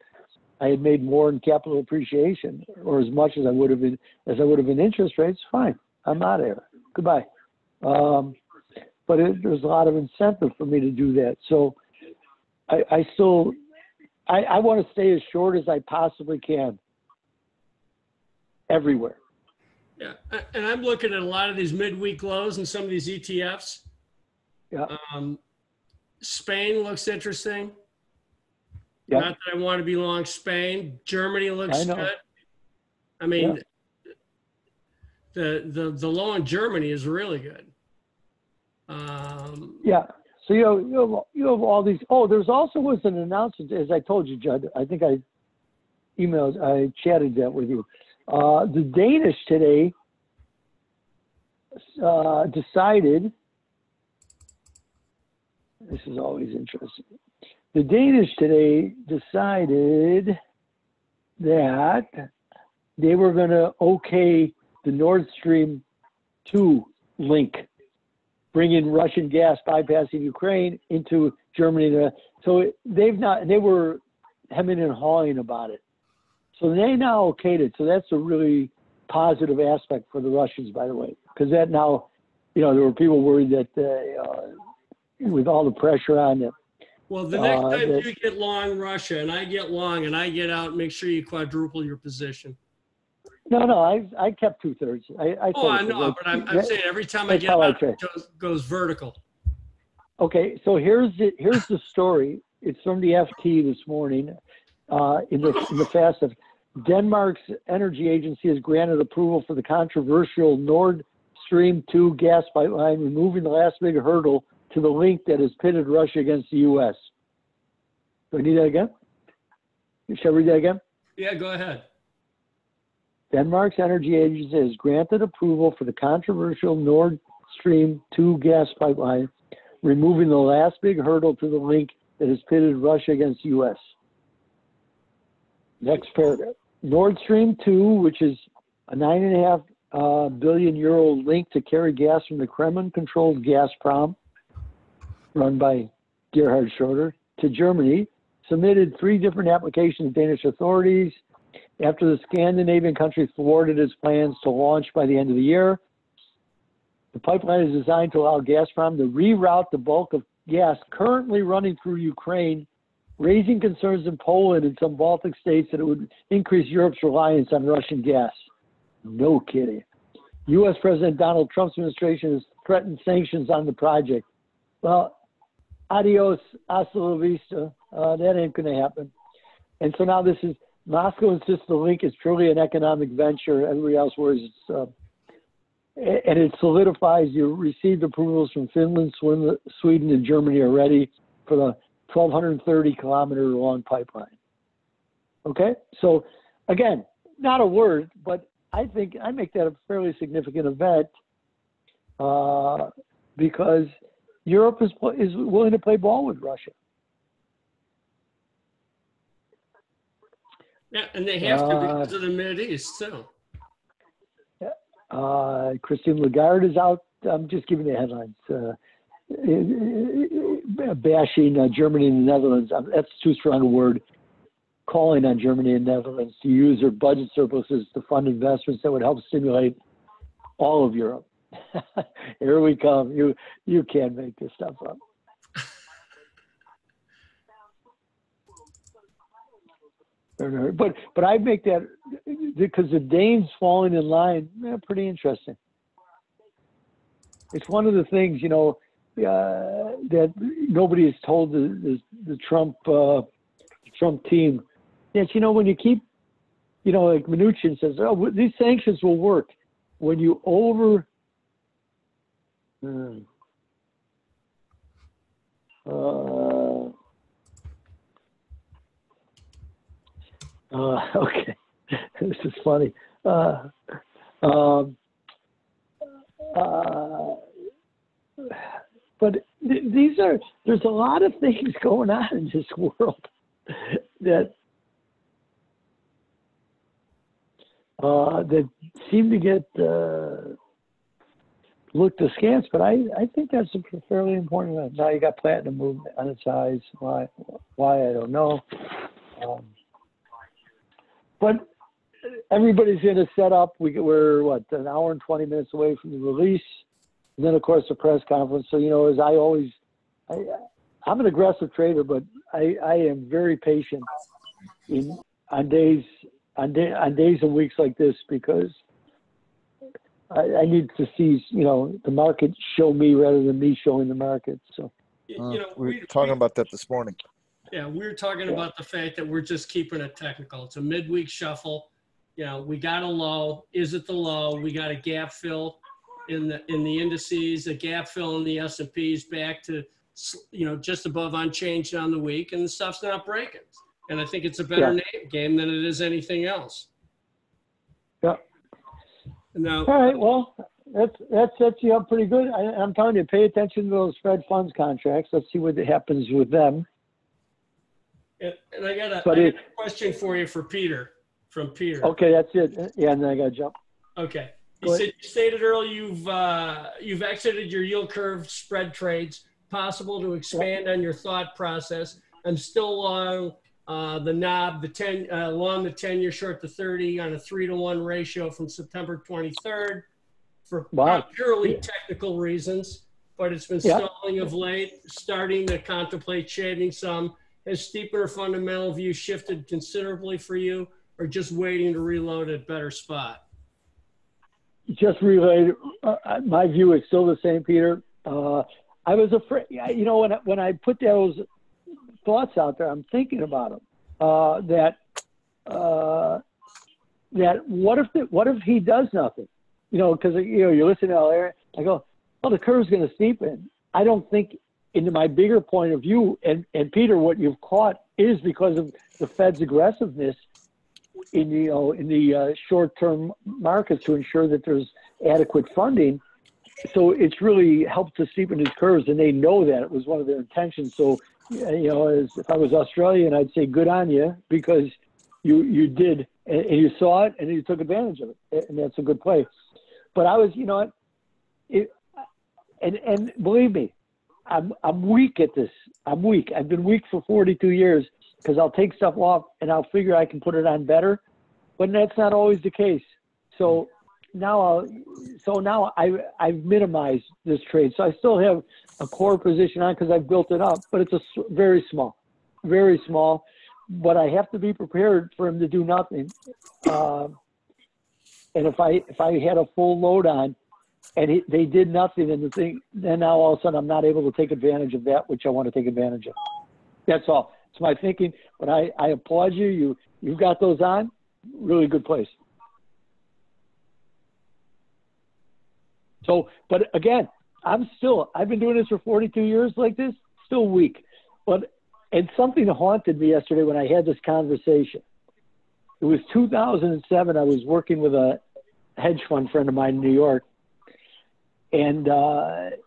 I had made more in capital appreciation, or as much as I would have been in interest rates, fine. I'm out of here. Goodbye. But there's a lot of incentive for me to do that. So I want to stay as short as I possibly can everywhere. Yeah, and I'm looking at a lot of these midweek lows and some of these ETFs. Yeah. Spain looks interesting. Yeah. Not that I want to be long Spain. Germany looks good. I mean, the low in Germany is really good. Yeah. So you have all these. Oh, there's also was an announcement, as I told you, Judd. I think I chatted that with you. The Danish today decided. This is always interesting. The Danish today decided that they were going to okay the Nord Stream 2 link, bringing Russian gas bypassing Ukraine into Germany. So they were hemming and hawing about it. So they now okayed it. So that's a really positive aspect for the Russians, by the way, because that now, there were people worried that with all the pressure on them. Well, the next time you get long Russia and I get long and I get out, make sure you quadruple your position. No, I kept 2/3. I know, but I'm saying every time I get out, it goes vertical. Okay, so here's the story. It's from the FT this morning. In the fast, Denmark's energy agency has granted approval for the controversial Nord Stream 2 gas pipeline, removing the last big hurdle to the link that has pitted Russia against the U.S. Do I need that again? Should I read that again? Yeah, go ahead. Denmark's energy agency has granted approval for the controversial Nord Stream 2 gas pipeline, removing the last big hurdle to the link that has pitted Russia against the U.S. Next paragraph. Nord Stream 2, which is a 9.5 billion euro link to carry gas from the Kremlin-controlled Gazprom, run by Gerhard Schroeder, to Germany, submitted 3 different applications to Danish authorities after the Scandinavian country thwarted its plans to launch by the end of the year. The pipeline is designed to allow Gazprom to reroute the bulk of gas currently running through Ukraine, raising concerns in Poland and some Baltic states that it would increase Europe's reliance on Russian gas. No kidding. U.S. President Donald Trump's administration has threatened sanctions on the project. Well, adios, hasta la vista. That ain't going to happen. And so now this is, Moscow insists the link is truly an economic venture. Everybody else worries it's, and it solidifies you received approvals from Finland, Sweden, and Germany already for the 1,230-kilometer long pipeline. Okay? So, again, not a word, but I think I make that a fairly significant event because Europe is willing to play ball with Russia. Yeah, and they have to because of the Mideast, too. Christine Lagarde is out. I'm just giving the headlines. Bashing Germany and the Netherlands. That's too strong a word. Calling on Germany and Netherlands to use their budget surpluses to fund investments that would help stimulate all of Europe. Here we come. You can't make this stuff up. But I make that because the Danes falling in line, pretty interesting. It's one of the things, that nobody has told the Trump team. Yes, when you keep, like Mnuchin says, oh, these sanctions will work. When you okay, this is funny. But there's a lot of things going on in this world that seem to get looked askance, but I think that's a fairly important one. Now you got platinum movement on its highs. Why I don't know. But everybody's in a setup. We're an hour and 20 minutes away from the release. And then, of course, the press conference. So, as I'm an aggressive trader, but I am very patient on days and weeks like this because I need to see, the market show me rather than me showing the market. So, we were talking about that this morning. Yeah, we were talking about the fact that we're just keeping it technical. It's a midweek shuffle. We got a low. Is it the low? We got a gap fill in the indices, a gap fill in the S&Ps back to, just above unchanged on the week, and the stuff's not breaking. And I think it's a better game than it is anything else. Yeah. Now, all right. Well, that sets you up pretty good. I'm telling you, pay attention to those Fed funds contracts. Let's see what happens with them. And I got a question for you from Peter. Okay, that's it. Yeah, and then I got to jump. Okay. You stated earlier you've exited your yield curve spread trades. Possible to expand on your thought process. I'm still long the knob, long the 10-year, short the 30 on a 3-to-1 ratio from September 23rd for purely technical reasons, but it's been stalling of late, starting to contemplate shaving some. Has steeper fundamental view shifted considerably for you? or just waiting to reload at better spot? Just related, my view is still the same, Peter. I was afraid, you know, when I put those thoughts out there, I'm thinking about them. That what if he does nothing? You know, because you listen to Larry, I go, well, the curve's going to steepen. I don't think, into my bigger point of view, and Peter, what you've caught is because of the Fed's aggressiveness in the short-term markets to ensure that there's adequate funding. So it's really helped to steepen these curves, and they know that it was one of their intentions. So, if I was Australian, I'd say good on you, because you did, and you saw it, and you took advantage of it, and that's a good play. But I was, and believe me, I'm weak at this. I'm weak. I've been weak for 42 years because I'll take stuff off and I'll figure I can put it on better, but that's not always the case. So now I've minimized this trade. So I still have a core position on because I've built it up, but it's very small. But I have to be prepared for him to do nothing. And if I had a full load on, and they did nothing, and then now all of a sudden I'm not able to take advantage of that which I want to take advantage of. That's all. It's my thinking. But I applaud you. You've got those on. Really good place. So, but again, I've been doing this for 42 years like this, still weak. And something haunted me yesterday when I had this conversation. It was 2007. I was working with a hedge fund friend of mine in New York. And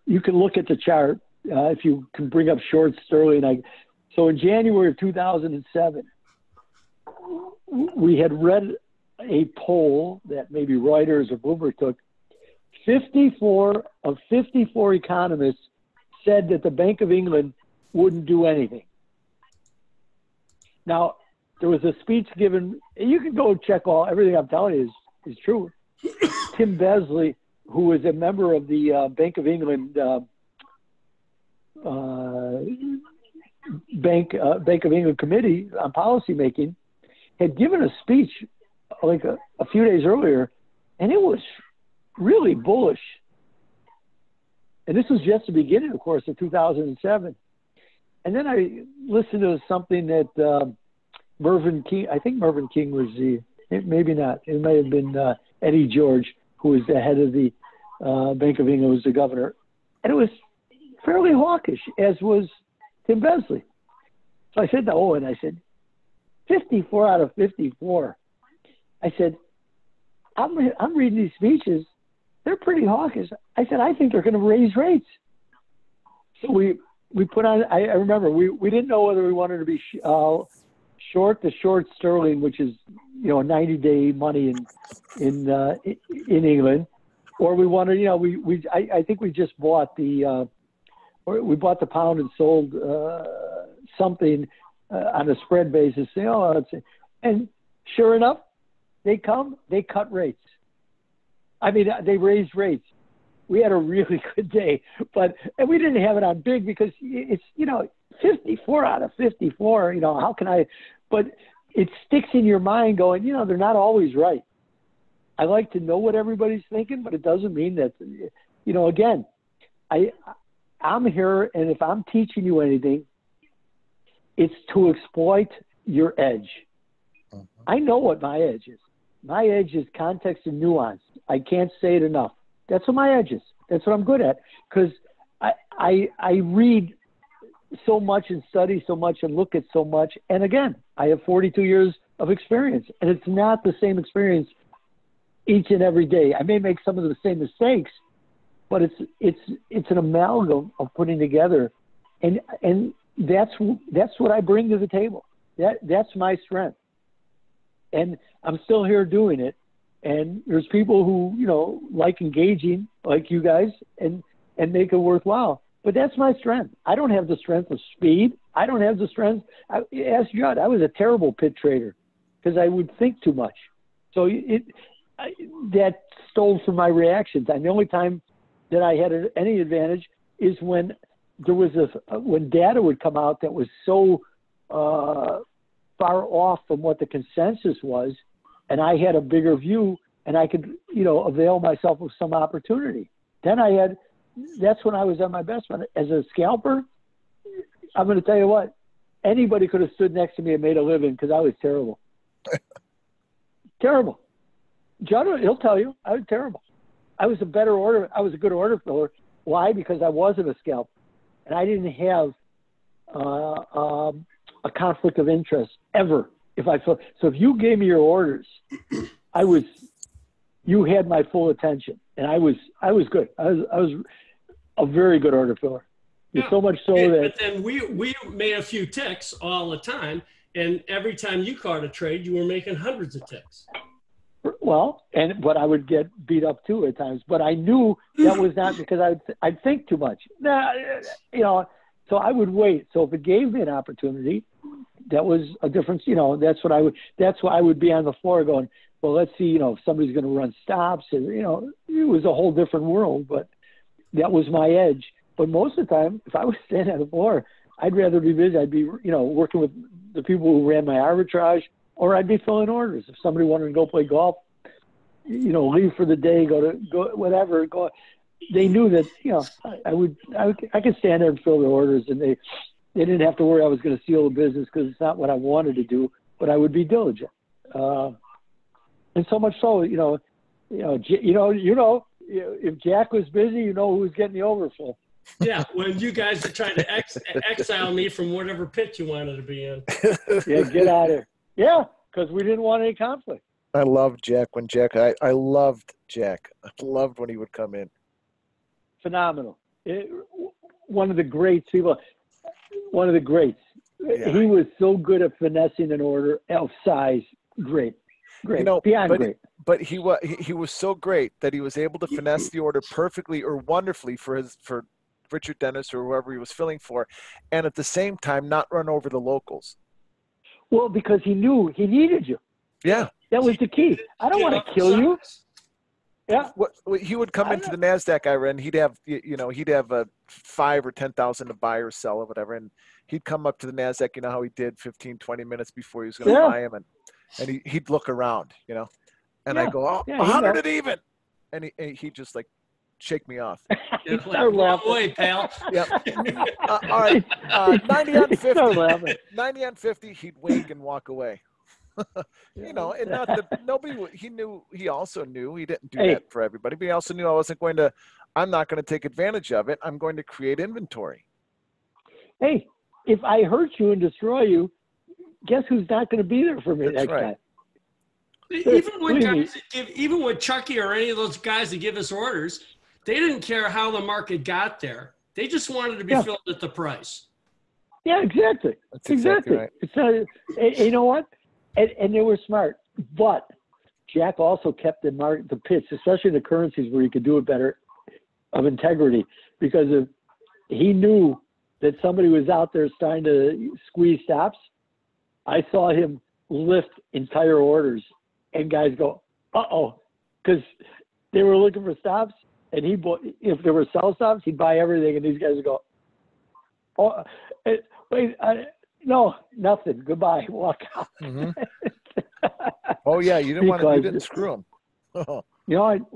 you can look at the chart if you can bring up short sterling. So in January of 2007, we had read a poll that maybe Reuters or Bloomberg took. 54 of 54 economists said that the Bank of England wouldn't do anything. Now, there was a speech given. You can go check everything I'm telling you is true. Tim Besley, who was a member of the Bank of England Bank of England Committee on Policy Making, had given a speech like a few days earlier, and it was really bullish. And this was just the beginning, of course, of 2007. And then I listened to something that Mervyn King, I think Mervyn King was maybe not, it may have been Eddie George, who was the head of the Bank of England, was the governor. And it was fairly hawkish, as was Tim Besley. So I said to Owen, I said, 54 out of 54. I said, I'm reading these speeches. They're pretty hawkish. I said, I think they're going to raise rates. So we put on, I remember, we didn't know whether we wanted to be short the short sterling, which is, 90-day money in England, or we wanted, I think we just bought we bought the pound and sold something on a spread basis. And sure enough, they cut rates. I mean, they raised rates. We had a really good day, and we didn't have it on big because it's, 54 out of 54, how can I, but it sticks in your mind going, they're not always right. I like to know what everybody's thinking, but it doesn't mean that, again, I'm here, and if I'm teaching you anything, it's to exploit your edge. I know what my edge is. My edge is context and nuance. I can't say it enough. That's what my edge is. That's what I'm good at, because I read so much and study so much and look at so much. And again, I have 42 years of experience, and it's not the same experience each and every day. I may make some of the same mistakes, but it's an amalgam of putting together, and that's what I bring to the table. That's my strength, and I'm still here doing it. And there's people who like engaging, like you guys, and make it worthwhile. But that's my strength. I don't have the strength of speed. I don't have the strength. Ask Judd. I was a terrible pit trader because I would think too much. So that stole from my reactions. And the only time that I had any advantage is when there was when data would come out that was so far off from what the consensus was, and I had a bigger view, and I could, avail myself of some opportunity. Then that's when I was at my best. As a scalper, I'm going to tell you what, anybody could have stood next to me and made a living because I was terrible. Terrible. Judd, he'll tell you, I was terrible. I was a good order filler. Why? Because I wasn't a scalper, and I didn't have a conflict of interest ever. So if you gave me your orders, you had my full attention, and I was good. I was a very good order filler. Yeah. So much so that. But then we made a few ticks all the time, and every time you caught a trade, you were making hundreds of ticks. Well, but I would get beat up too at times. But I knew that was not because I'd think too much. So I would wait. So if it gave me an opportunity, that was a difference. That's why I would be on the floor going, well, let's see, if somebody's going to run stops, and it was a whole different world. But that was my edge. But most of the time, if I was standing on the floor, I'd rather be busy. I'd be, working with the people who ran my arbitrage, or I'd be filling orders. If somebody wanted to go play golf, leave for the day, go whatever. They knew that, I could stand there and fill their orders, and they didn't have to worry I was going to steal the business because it's not what I wanted to do, but I would be diligent. And so much so, if Jack was busy, who was getting the overflow. Yeah, when you guys are trying to exile me from whatever pit you wanted to be in. Yeah, get out of here. Yeah, because we didn't want any conflict. I loved Jack I loved Jack. I loved when he would come in. Phenomenal. One of the greats people. One of the greats. Yeah. He was so good at finessing an order of size. Great. Beyond great. But he was so great that he was able to finesse the order perfectly or wonderfully for Richard Dennis or whoever he was filling for, and at the same time not run over the locals. Well, because he knew he needed you. Yeah. That was the key. I don't want to kill you. Yeah. He would come into the NASDAQ, Ira, and he'd have a 5 or 10,000 to buy or sell or whatever. And he'd come up to the NASDAQ, how he did 15, 20 minutes before he was going to buy him. And he'd look around, and I go, 100 it even. And he'd just shake me off. Away, pal. Yep. All right. 90 on 50. 90 on 50, he'd wink and walk away. And not that nobody, he also knew he didn't do that for everybody, but he also knew I'm not going to take advantage of it. I'm going to create inventory. Hey, if I hurt you and destroy you, guess who's not going to be there for me next time? Even with Chucky or any of those guys that give us orders, they didn't care how the market got there. They just wanted to be filled at the price. Yeah, exactly. That's exactly right. It's not, you know what? And they were smart. But Jack also kept the pits, especially the currencies where he could do it better, of integrity, because he knew that somebody was out there trying to squeeze stops. I saw him lift entire orders, and guys go, uh-oh, because they were looking for stops, and he bought, if there were sell stops, he'd buy everything, and these guys would go, oh, wait, no, nothing, goodbye, walk out. Mm-hmm. Oh, yeah, you didn't screw him. No. And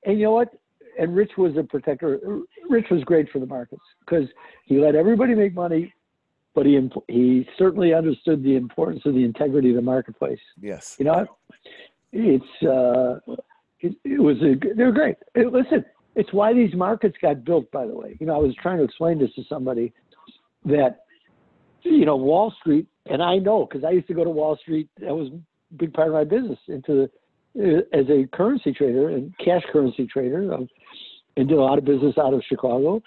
you know what? And Rich was a protector. Rich was great for the markets because he let everybody make money, but he certainly understood the importance of the integrity of the marketplace. Yes. They're great. Listen, it's why these markets got built, by the way. I was trying to explain this to somebody that, Wall Street, and I know because I used to go to Wall Street. That was a big part of my business as a currency trader and cash currency trader, and did a lot of business out of Chicago.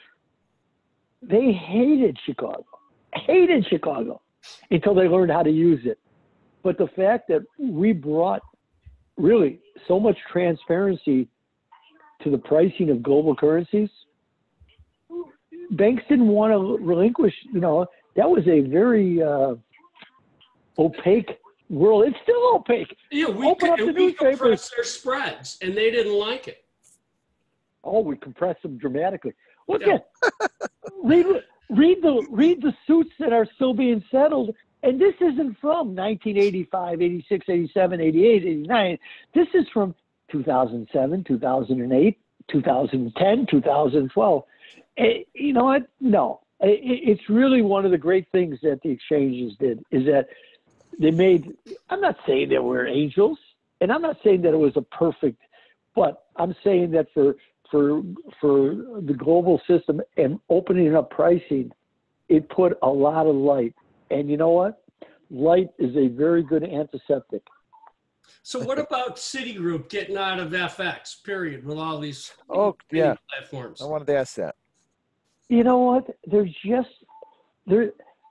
They hated Chicago until they learned how to use it. But the fact that we brought really so much transparency to the pricing of global currencies, banks didn't want to relinquish, that was a very opaque world. It's still opaque. Yeah, we compressed their spreads, and they didn't like it. Oh, we compressed them dramatically. Look at read the suits that are still being settled, And this isn't from 1985, 86, 87, 88, 89. This is from 2007, 2008, 2010, 2012. You know what? No. It's really one of the great things that the exchanges did is that they made, I'm not saying that we're angels, and I'm not saying that it was a perfect, but I'm saying that for the global system and opening up pricing, it put a lot of light. And you know what? Light is a very good antiseptic. So what about Citigroup getting out of FX, period, with all these platforms? I wanted to ask that. You know what?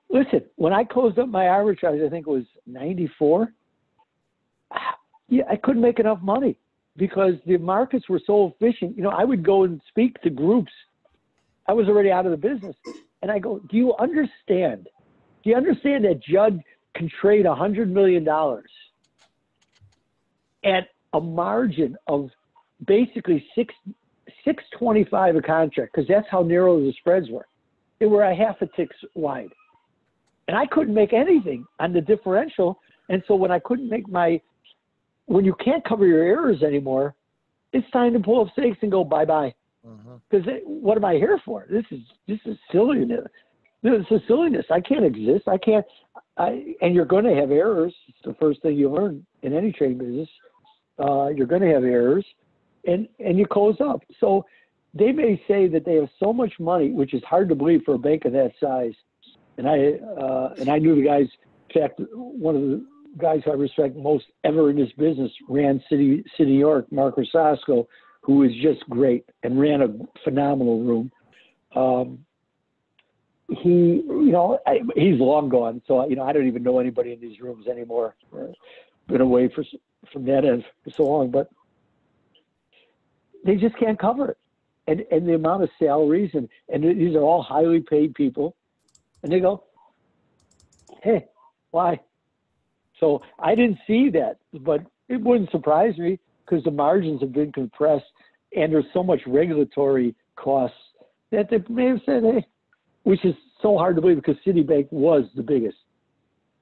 Listen, when I closed up my arbitrage, I think it was 94. Yeah, I couldn't make enough money because the markets were so efficient. You know, I would go and speak to groups. I was already out of the business. And I go, do you understand that Judd can trade $100 million at a margin of basically $6.25 a contract? Because that's how narrow the spreads were. They were a half a tick wide. And I couldn't make anything on the differential. And so when I couldn't make when you can't cover your errors anymore, it's time to pull up stakes and go bye-bye. Because what am I here for? This is silliness. This is silliness. I can't exist. And you're going to have errors. It's the first thing you learn in any trading business. You're going to have errors, and you close up. So they may say that they have so much money, which is hard to believe for a bank of that size. And I knew the guys. In fact, one of the guys who I respect most ever in this business ran Citi New York, Mark Rosasco, who is just great and ran a phenomenal room. He's long gone, so I don't even know anybody in these rooms anymore. Been away from that end for so long, but they just can't cover it, and the amount of salaries and these are all highly paid people, and they go, hey, why? So I didn't see that, but it wouldn't surprise me because the margins have been compressed, and there's so much regulatory costs that they may have said, hey, which is so hard to believe because Citibank was the biggest.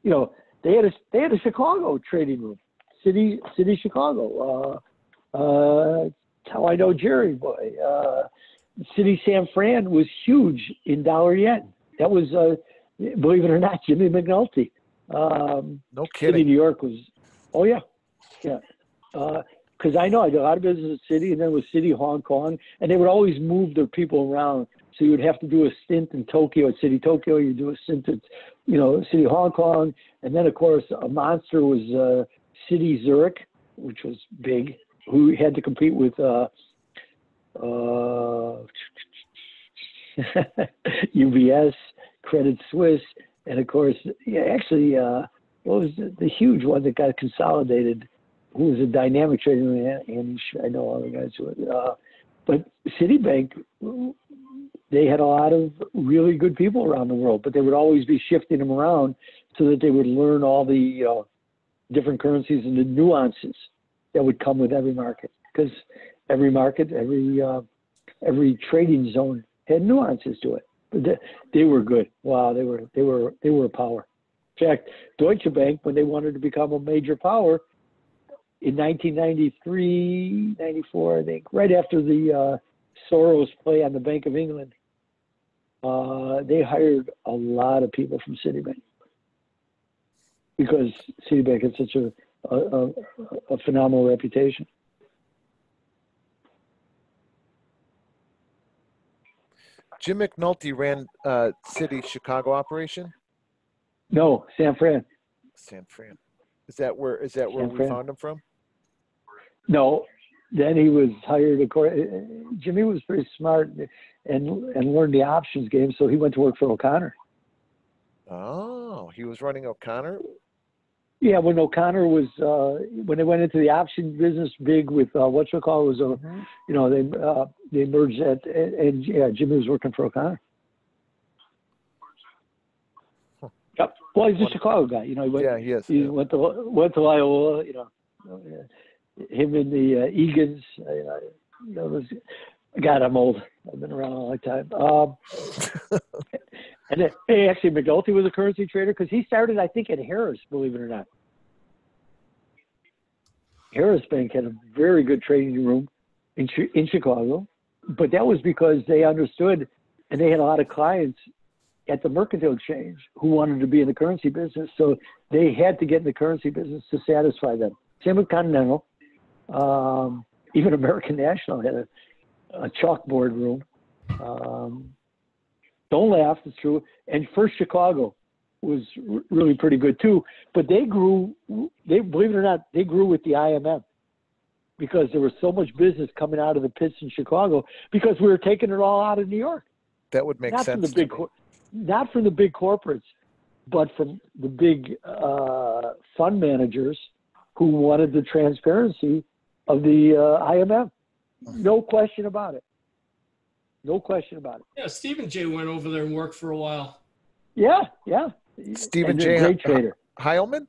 You know, they had a Chicago trading room, Citi Chicago. That's how I know Jerry Boy. Citi San Fran was huge in dollar yen. That was, believe it or not, Jimmy McNulty. No kidding. Citi New York was, oh yeah. Because I know I did a lot of business at Citi, and then with Citi Hong Kong, and they would always move their people around. So you would have to do a stint in Tokyo at Citi Tokyo. You do a stint at, Citi Hong Kong, and then of course a monster was Citi Zurich, which was big. Who had to compete with UBS, Credit Suisse, and of course, what was the huge one that got consolidated? Who was a dynamic trader? And I know all the guys who but Citibank, they had a lot of really good people around the world, but they would always be shifting them around so that they would learn all the different currencies and the nuances that would come with every market. Because every market, every trading zone had nuances to it. But they were good. Wow, they were a power. In fact, Deutsche Bank, when they wanted to become a major power, in 1993, 94, I think, right after the Soros play on the Bank of England, they hired a lot of people from Citibank because Citibank had such a phenomenal reputation. Jim McNulty ran Citi Chicago operation? No, San Fran. San Fran. Is that where we found him from? No. Then he was hired. Jimmy was pretty smart and learned the options game, so he went to work for O'Connor. Oh, he was running O'Connor? Yeah, when O'Connor was when they went into the option business big with whatchamacallit was they merged that, and Jimmy was working for O'Connor. Huh. Yep. Well, he's a Chicago guy. He is. He went to Iowa. Him and the Egan's. God, I'm old. I've been around a long time. And then, hey, actually, McNulty was a currency trader because he started, I think, at Harris, believe it or not. Harris Bank had a very good trading room in Chicago, but that was because they understood, and they had a lot of clients at the Mercantile Exchange who wanted to be in the currency business, so they had to get in the currency business to satisfy them. Same with Continental. Even American National had a chalkboard room. Don't laugh, it's true. And First Chicago was really pretty good too. But they grew, believe it or not, they grew with the IMM because there was so much business coming out of the pits in Chicago because we were taking it all out of New York. That would make sense. Not from the big corporates, but from the big fund managers who wanted the transparency of the IMM. No question about it. No question about it. Yeah, Stephen J. went over there and worked for a while. Yeah. Stephen J. Great trader. Heilman?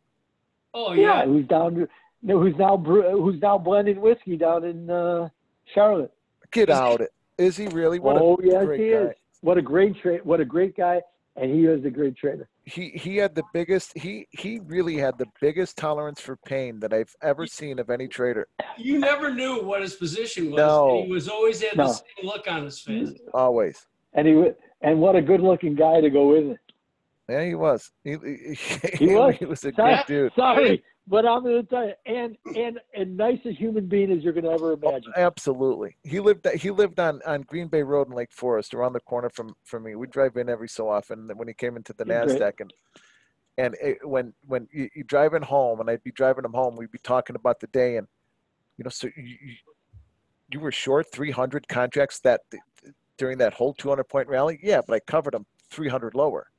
Oh yeah. Who's now blending whiskey down in Charlotte. Get out it. Is he really? Yes, he is. What a great trade. What a great guy. And he is a great trader. He had the biggest, he really had the biggest tolerance for pain that I've ever seen of any trader. You never knew what his position was. No. He was always had the same look on his face. Always. And what a good looking guy to go with it. Yeah, he was. He was a good dude. Sorry, but I'm going to tell you, and nicest human being as you're going to ever imagine. Oh, absolutely. He lived on Green Bay Road in Lake Forest, around the corner from me. We drive in every so often. When he came into the NASDAQ, when you drive in home, and I'd be driving him home, we'd be talking about the day, and so you were short 300 contracts during that whole 200-point rally. Yeah, but I covered them 300 lower.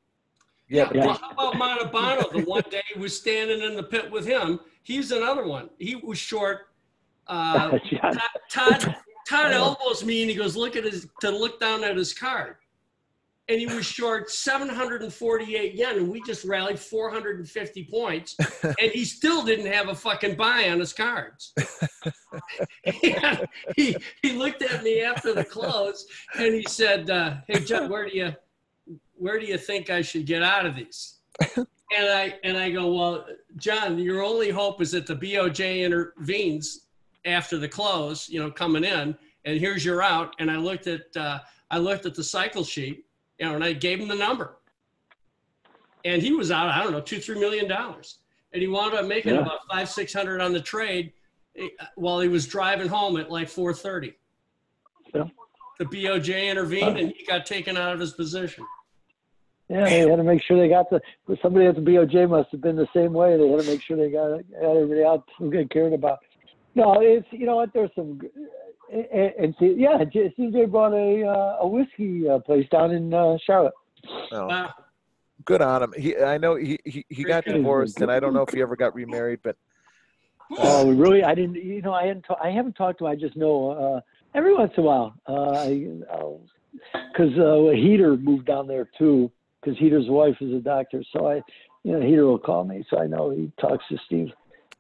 Yeah. Well, how about Montalbano? The one day he was standing in the pit with him. He's another one. He was short. Todd elbows me and he goes, look down at his card. And he was short 748 yen, and we just rallied 450 points, and he still didn't have a fucking buy on his cards. he looked at me after the close, and he said, hey, Judd, where do you think I should get out of these? And I go, well, John, your only hope is that the BOJ intervenes after the close, coming in, and here's your out. And I looked at the cycle sheet, and I gave him the number. And he was out, I don't know, $2-3 million. And he wound up making about $500-600 on the trade while he was driving home at like 4:30. Yeah. The BOJ intervened, and he got taken out of his position. Yeah, they had to make sure they got somebody at the BOJ must have been the same way. They had to make sure they got everybody out who they cared about. No, it's, what, there's some, CJ brought a whiskey place down in Charlotte. Oh. Wow. Good on him. I know he got divorced, and I don't know if he ever got remarried, but. Oh, really? I didn't, I haven't talked to him. I just know every once in a while, because Heater moved down there too. Because Heater's wife is a doctor, so Heater will call me, so I know he talks to Steve.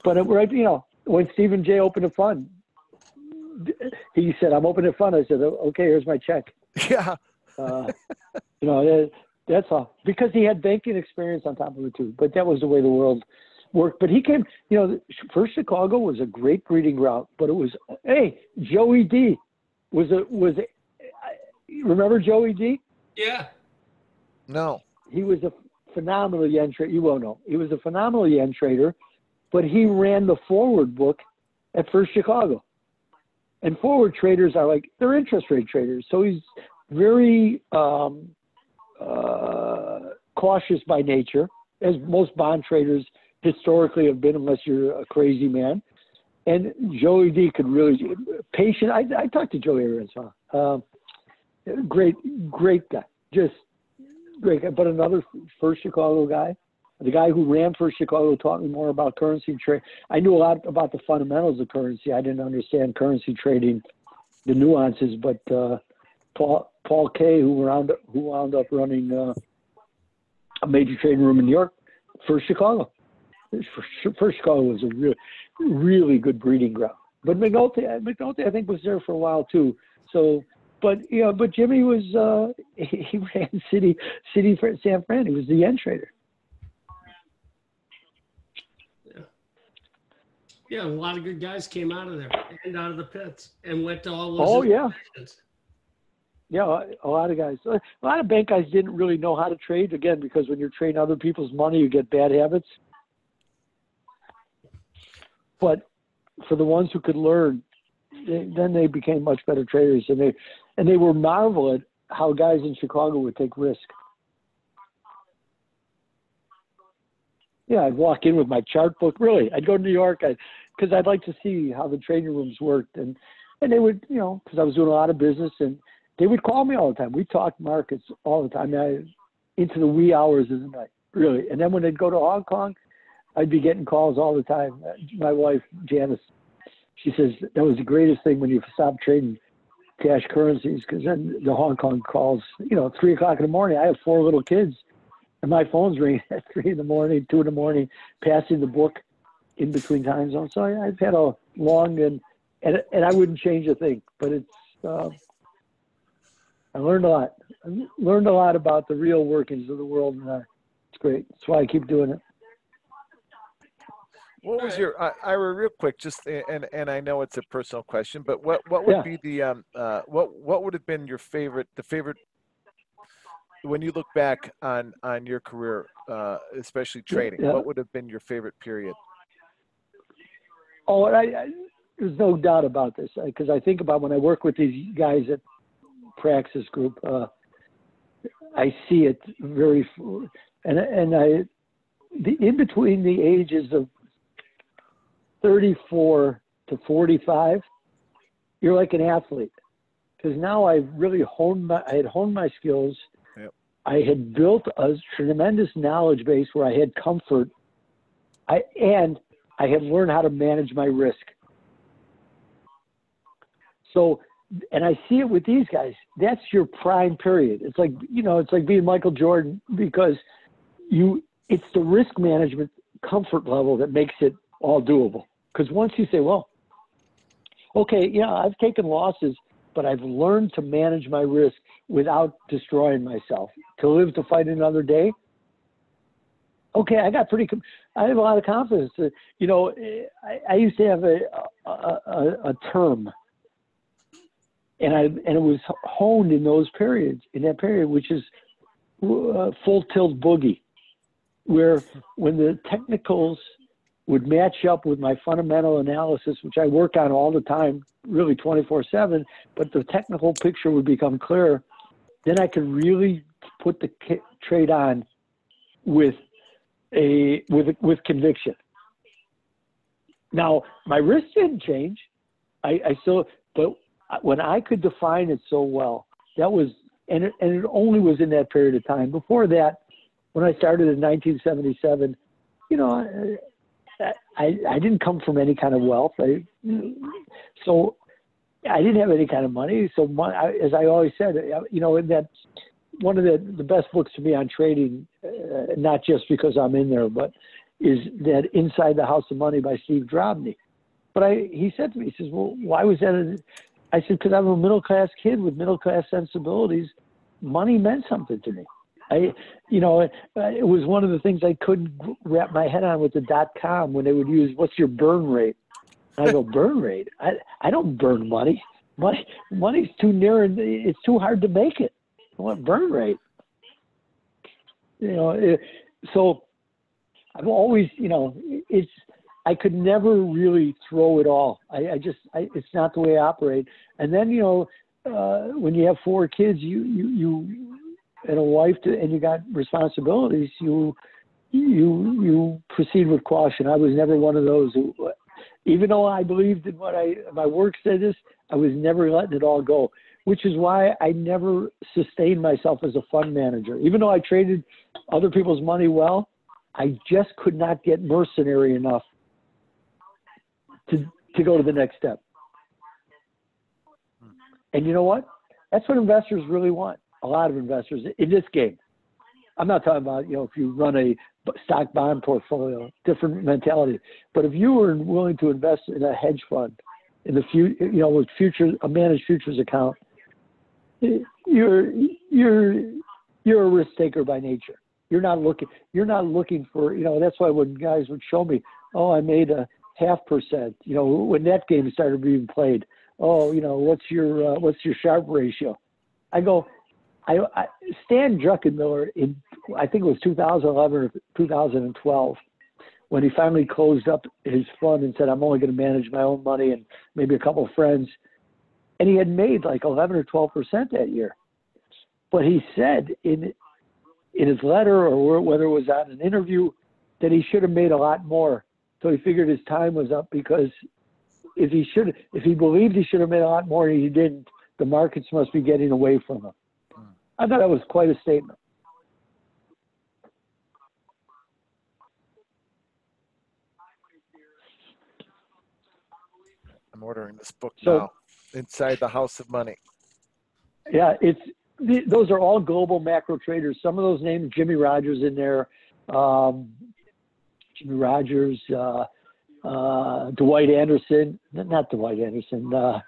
But when Stephen J. opened a fund, he said, "I'm opening a fund." I said, "Okay, here's my check." Yeah. That's all. Because he had banking experience on top of it too. But that was the way the world worked. But he came. First Chicago was a great breeding ground, but it was Joey D. was remember Joey D? Yeah. No. He was a phenomenal yen trader. You won't know. He was a phenomenal yen trader, but he ran the forward book at First Chicago. And forward traders are they're interest rate traders. So he's very cautious by nature, as most bond traders historically have been, unless you're a crazy man. And Joey D could really, patient. I talked to Joey every once in a while. Great guy. Just great guy, but another First Chicago guy. The guy who ran First Chicago taught me more about currency trade. I knew a lot about the fundamentals of currency. I didn't understand currency trading, the nuances. But Paul K, who wound up running a major trading room in New York, First Chicago. First Chicago was a really, really good breeding ground. But McNulty, I think, was there for a while too. So But but Jimmy was he ran Citi for San Fran. He was the yen trader. Yeah, a lot of good guys came out of there and out of the pits and went to all those. Oh yeah. Positions. Yeah, a lot of guys. A lot of bank guys didn't really know how to trade, again, because when you're trading other people's money, you get bad habits. But for the ones who could learn, then they became much better traders, and they were marvel at how guys in Chicago would take risk. Yeah, I'd walk in with my chart book. Really, I'd go to New York because I'd like to see how the trading rooms worked, and they would, because I was doing a lot of business, and they would call me all the time. We talked markets all the time, into the wee hours of the night, really. And then when they'd go to Hong Kong, I'd be getting calls all the time. My wife, Janice, she says that was the greatest thing when you stopped trading cash currencies, because then the Hong Kong calls, 3 o'clock in the morning. I have 4 little kids, and my phone's ringing at 3 in the morning, 2 in the morning, passing the book in between time zones. So I've had a long and I wouldn't change a thing, but it's I learned a lot. I learned a lot about the real workings of the world, and it's great. That's why I keep doing it. What was your Ira? Real quick, just and I know it's a personal question, but what would be the what would have been your favorite? The favorite when you look back on your career, especially trading. What would have been your favorite period? Oh, there's no doubt about this, because I think about when I work with these guys at Praxis Group, I see it very, in between the ages of 34 to 45, you're like an athlete, because now I've really I had honed my skills. Yep. I had built a tremendous knowledge base where I had comfort, and I had learned how to manage my risk. So, and I see it with these guys. That's your prime period. It's like, it's like being Michael Jordan, because it's the risk management comfort level that makes it all doable. Because once you say, well, okay, I've taken losses, but I've learned to manage my risk without destroying myself, to live to fight another day. Okay, I have a lot of confidence. I used to have a term, and it was honed in that period, which is full tilt boogie, where when the technicals would match up with my fundamental analysis, which I work on all the time, really 24/7, but the technical picture would become clearer, then I could really put the trade on with conviction. Now, my risk didn't change. But when I could define it so well, that was, and it only was in that period of time. Before that, when I started in 1977, I didn't come from any kind of wealth. So I didn't have any kind of money. So as I always said, in that, one of the best books to me on trading, not just because I'm in there, but is that Inside the House of Money by Steve Drobny. But he said to me, he says, well, why was that? I said, because I'm a middle-class kid with middle-class sensibilities. Money meant something to me. It was one of the things I couldn't wrap my head on with the .com, when they would use, what's your burn rate? And I go, burn rate? I don't burn money. Money's too near, and it's too hard to make it. I want burn rate. So I've always, I could never really throw it all. It's not the way I operate. And then, when you have 4 kids, you and a wife, and you got responsibilities, you proceed with caution. I was never one of those who, even though I believed in my work said this, I was never letting it all go, which is why I never sustained myself as a fund manager. Even though I traded other people's money well, I just could not get mercenary enough to go to the next step. And you know what? That's what investors really want. A lot of investors in this game. I'm not talking about, if you run a stock bond portfolio, different mentality. But if you were willing to invest in a hedge fund, in the future, with a managed futures account, you're a risk taker by nature. You're not looking for, you know, that's why when guys would show me, oh, I made a 0.5%, you know, when that game started being played, oh, you know, what's your Sharpe ratio? I go, Stan Druckenmiller in, I think it was 2011 or 2012, when he finally closed up his fund and said, I'm only going to manage my own money and maybe a couple of friends. And he had made like 11 or 12% that year. But he said in his letter, or whether it was on an interview, that he should have made a lot more. So he figured his time was up, because if he believed he should have made a lot more and he didn't, the markets must be getting away from him. I thought that was quite a statement. I'm ordering this book now, Inside the House of Money. Yeah, those are all global macro traders. Some of those names, Jimmy Rogers in there, Jimmy Rogers, Dwight Anderson, not Dwight Anderson, but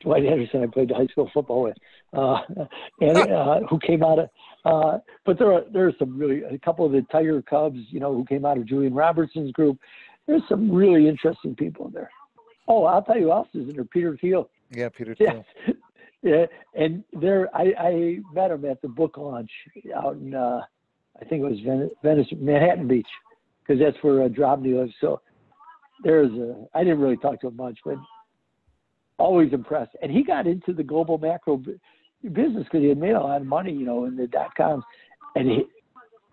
Dwight Anderson I played high school football with, and who came out of, but there are some really, a couple of the Tiger Cubs, you know, who came out of Julian Robertson's group. There's some really interesting people in there. Oh, I'll tell you who else is in there, Peter Thiel. Yeah, Peter Thiel. Yeah, and there, I met him at the book launch out in, I think it was Venice, Manhattan Beach, because that's where Drobny lives. So I didn't really talk to him much, but always impressed. And he got into the global macro business because he had made a lot of money, you know, in the .coms. And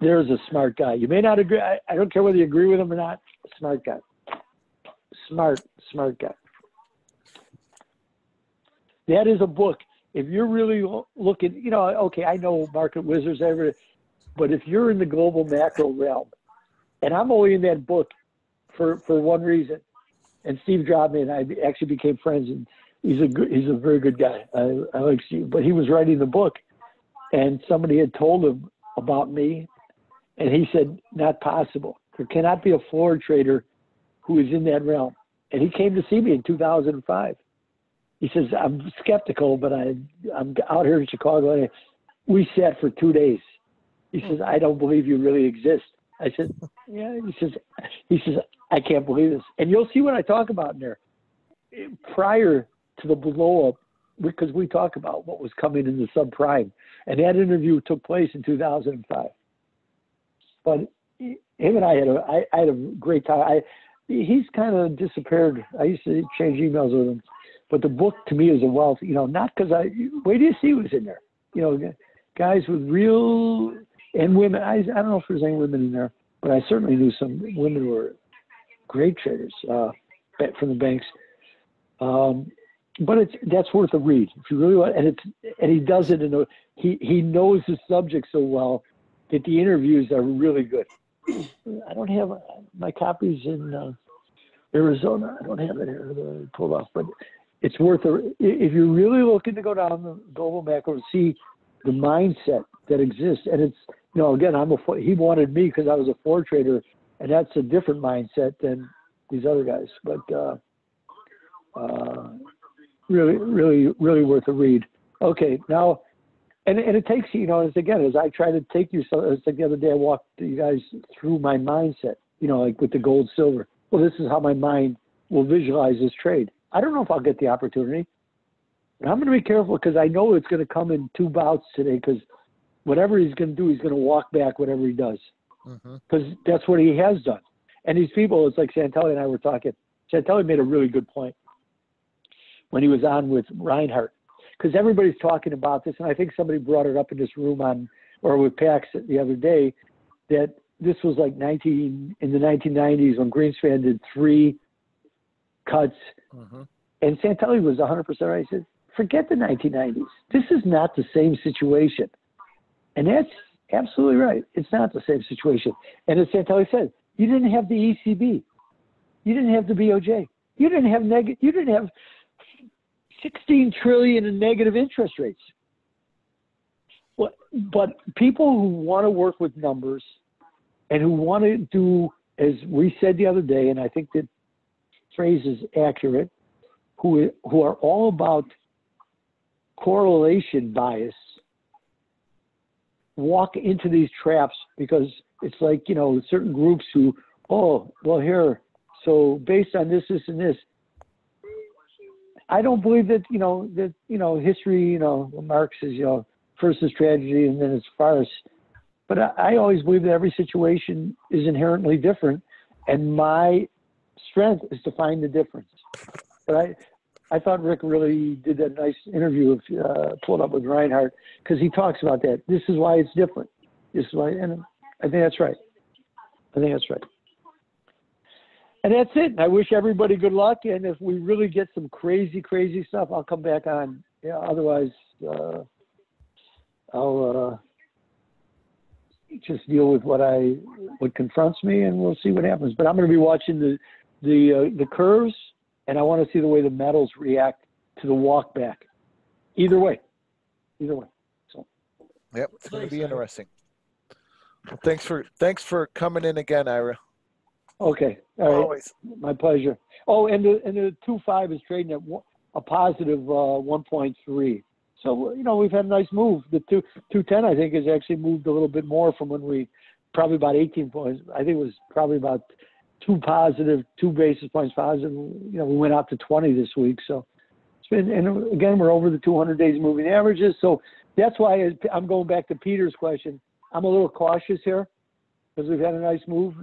there's a smart guy. You may not agree. I don't care whether you agree with him or not. Smart guy. Smart guy. That is a book. If you're really looking, you know, okay, I know market wizards, but if you're in the global macro realm, and I'm only in that book for one reason, and Steve Drobny and I actually became friends, and he's a very good guy. I like Steve, but he was writing the book, and somebody had told him about me, and he said, not possible. There cannot be a floor trader who is in that realm. And he came to see me in 2005. He says, I'm skeptical, but I'm out here in Chicago. And we sat for 2 days. He says, I don't believe you really exist. I said, yeah. He says, I can't believe this. And you'll see what I talk about in there. Prior to the blow up, because we talk about what was coming in the subprime. And that interview took place in 2005. But him and I had a great time. He's kind of disappeared. I used to change emails with him. But the book to me is a wealth, you know, not because wait till you see who's in there. You know, guys with real, and women. I don't know if there's any women in there, but I certainly knew some women who were great traders from the banks. But that's worth a read if you really want. And he does it he knows the subject so well that the interviews are really good. I don't have my copies in Arizona. I don't have it here to pull off, but it's worth if you're really looking to go down the global macro and see the mindset that exists. And it's, you know, again, he wanted me because I was a floor trader, and that's a different mindset than these other guys. But really, really, really worth a read. Okay, now. And it takes, you know, as I try to take you, so it's like the other day I walked you guys through my mindset, you know, like with the gold, silver. Well, this is how my mind will visualize this trade. I don't know if I'll get the opportunity. And I'm going to be careful because I know it's going to come in 2 bouts today, because whatever he's going to do, he's going to walk back whatever he does. Because that's what he has done. And these people, it's like Santelli and I were talking. Santelli made a really good point when he was on with Reinhardt. Because everybody's talking about this, and I think somebody brought it up in this room with Pax the other day, that this was like in the 1990s when Greenspan did 3 cuts, and Santelli was 100% right. He said, forget the 1990s. This is not the same situation. And that's absolutely right. It's not the same situation. And as Santelli said, you didn't have the ECB. You didn't have the BOJ. You didn't have 16 trillion in negative interest rates. But people who want to work with numbers and who want to do, as we said the other day, and I think that phrase is accurate, who are all about correlation bias walk into these traps, because it's like, you know, certain groups who, oh, well, here, so based on this, this, and this. I don't believe that, history, Marx is, first is tragedy and then it's farce. But I always believe that every situation is inherently different, and my strength is to find the difference. But I thought Rick really did that nice interview, pulled up with Reinhardt, because he talks about that. This is why it's different. This is why, and I think that's right. And that's it. I wish everybody good luck. And if we really get some crazy, crazy stuff, I'll come back on. Yeah. Otherwise, I'll just deal with what confronts me, and we'll see what happens. But I'm going to be watching the curves, and I want to see the way the metals react to the walk back. Either way. So. Yep, it's going to be interesting. Well, thanks for coming in again, Ira. Okay. All right. Always. My pleasure. Oh, and the 2.5 is trading at a positive 1.3. So, we've had a nice move. The 210, I think, has actually moved a little bit more from when probably about 18 points. I think it was probably about 2 basis points positive. We went out to 20 this week. So it's been, and again, we're over the 200 days moving averages. So that's why I'm going back to Peter's question. I'm a little cautious here because we've had a nice move.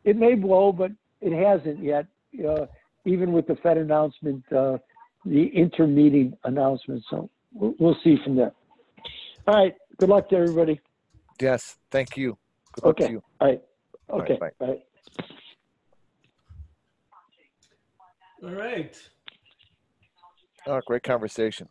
It may blow, but it hasn't yet, even with the Fed announcement, the intermeeting announcement. So we'll see from there. All right. Good luck to everybody. Yes. Thank you. Good luck to you. All right. Okay. Bye. All right. All right. Oh, great conversation.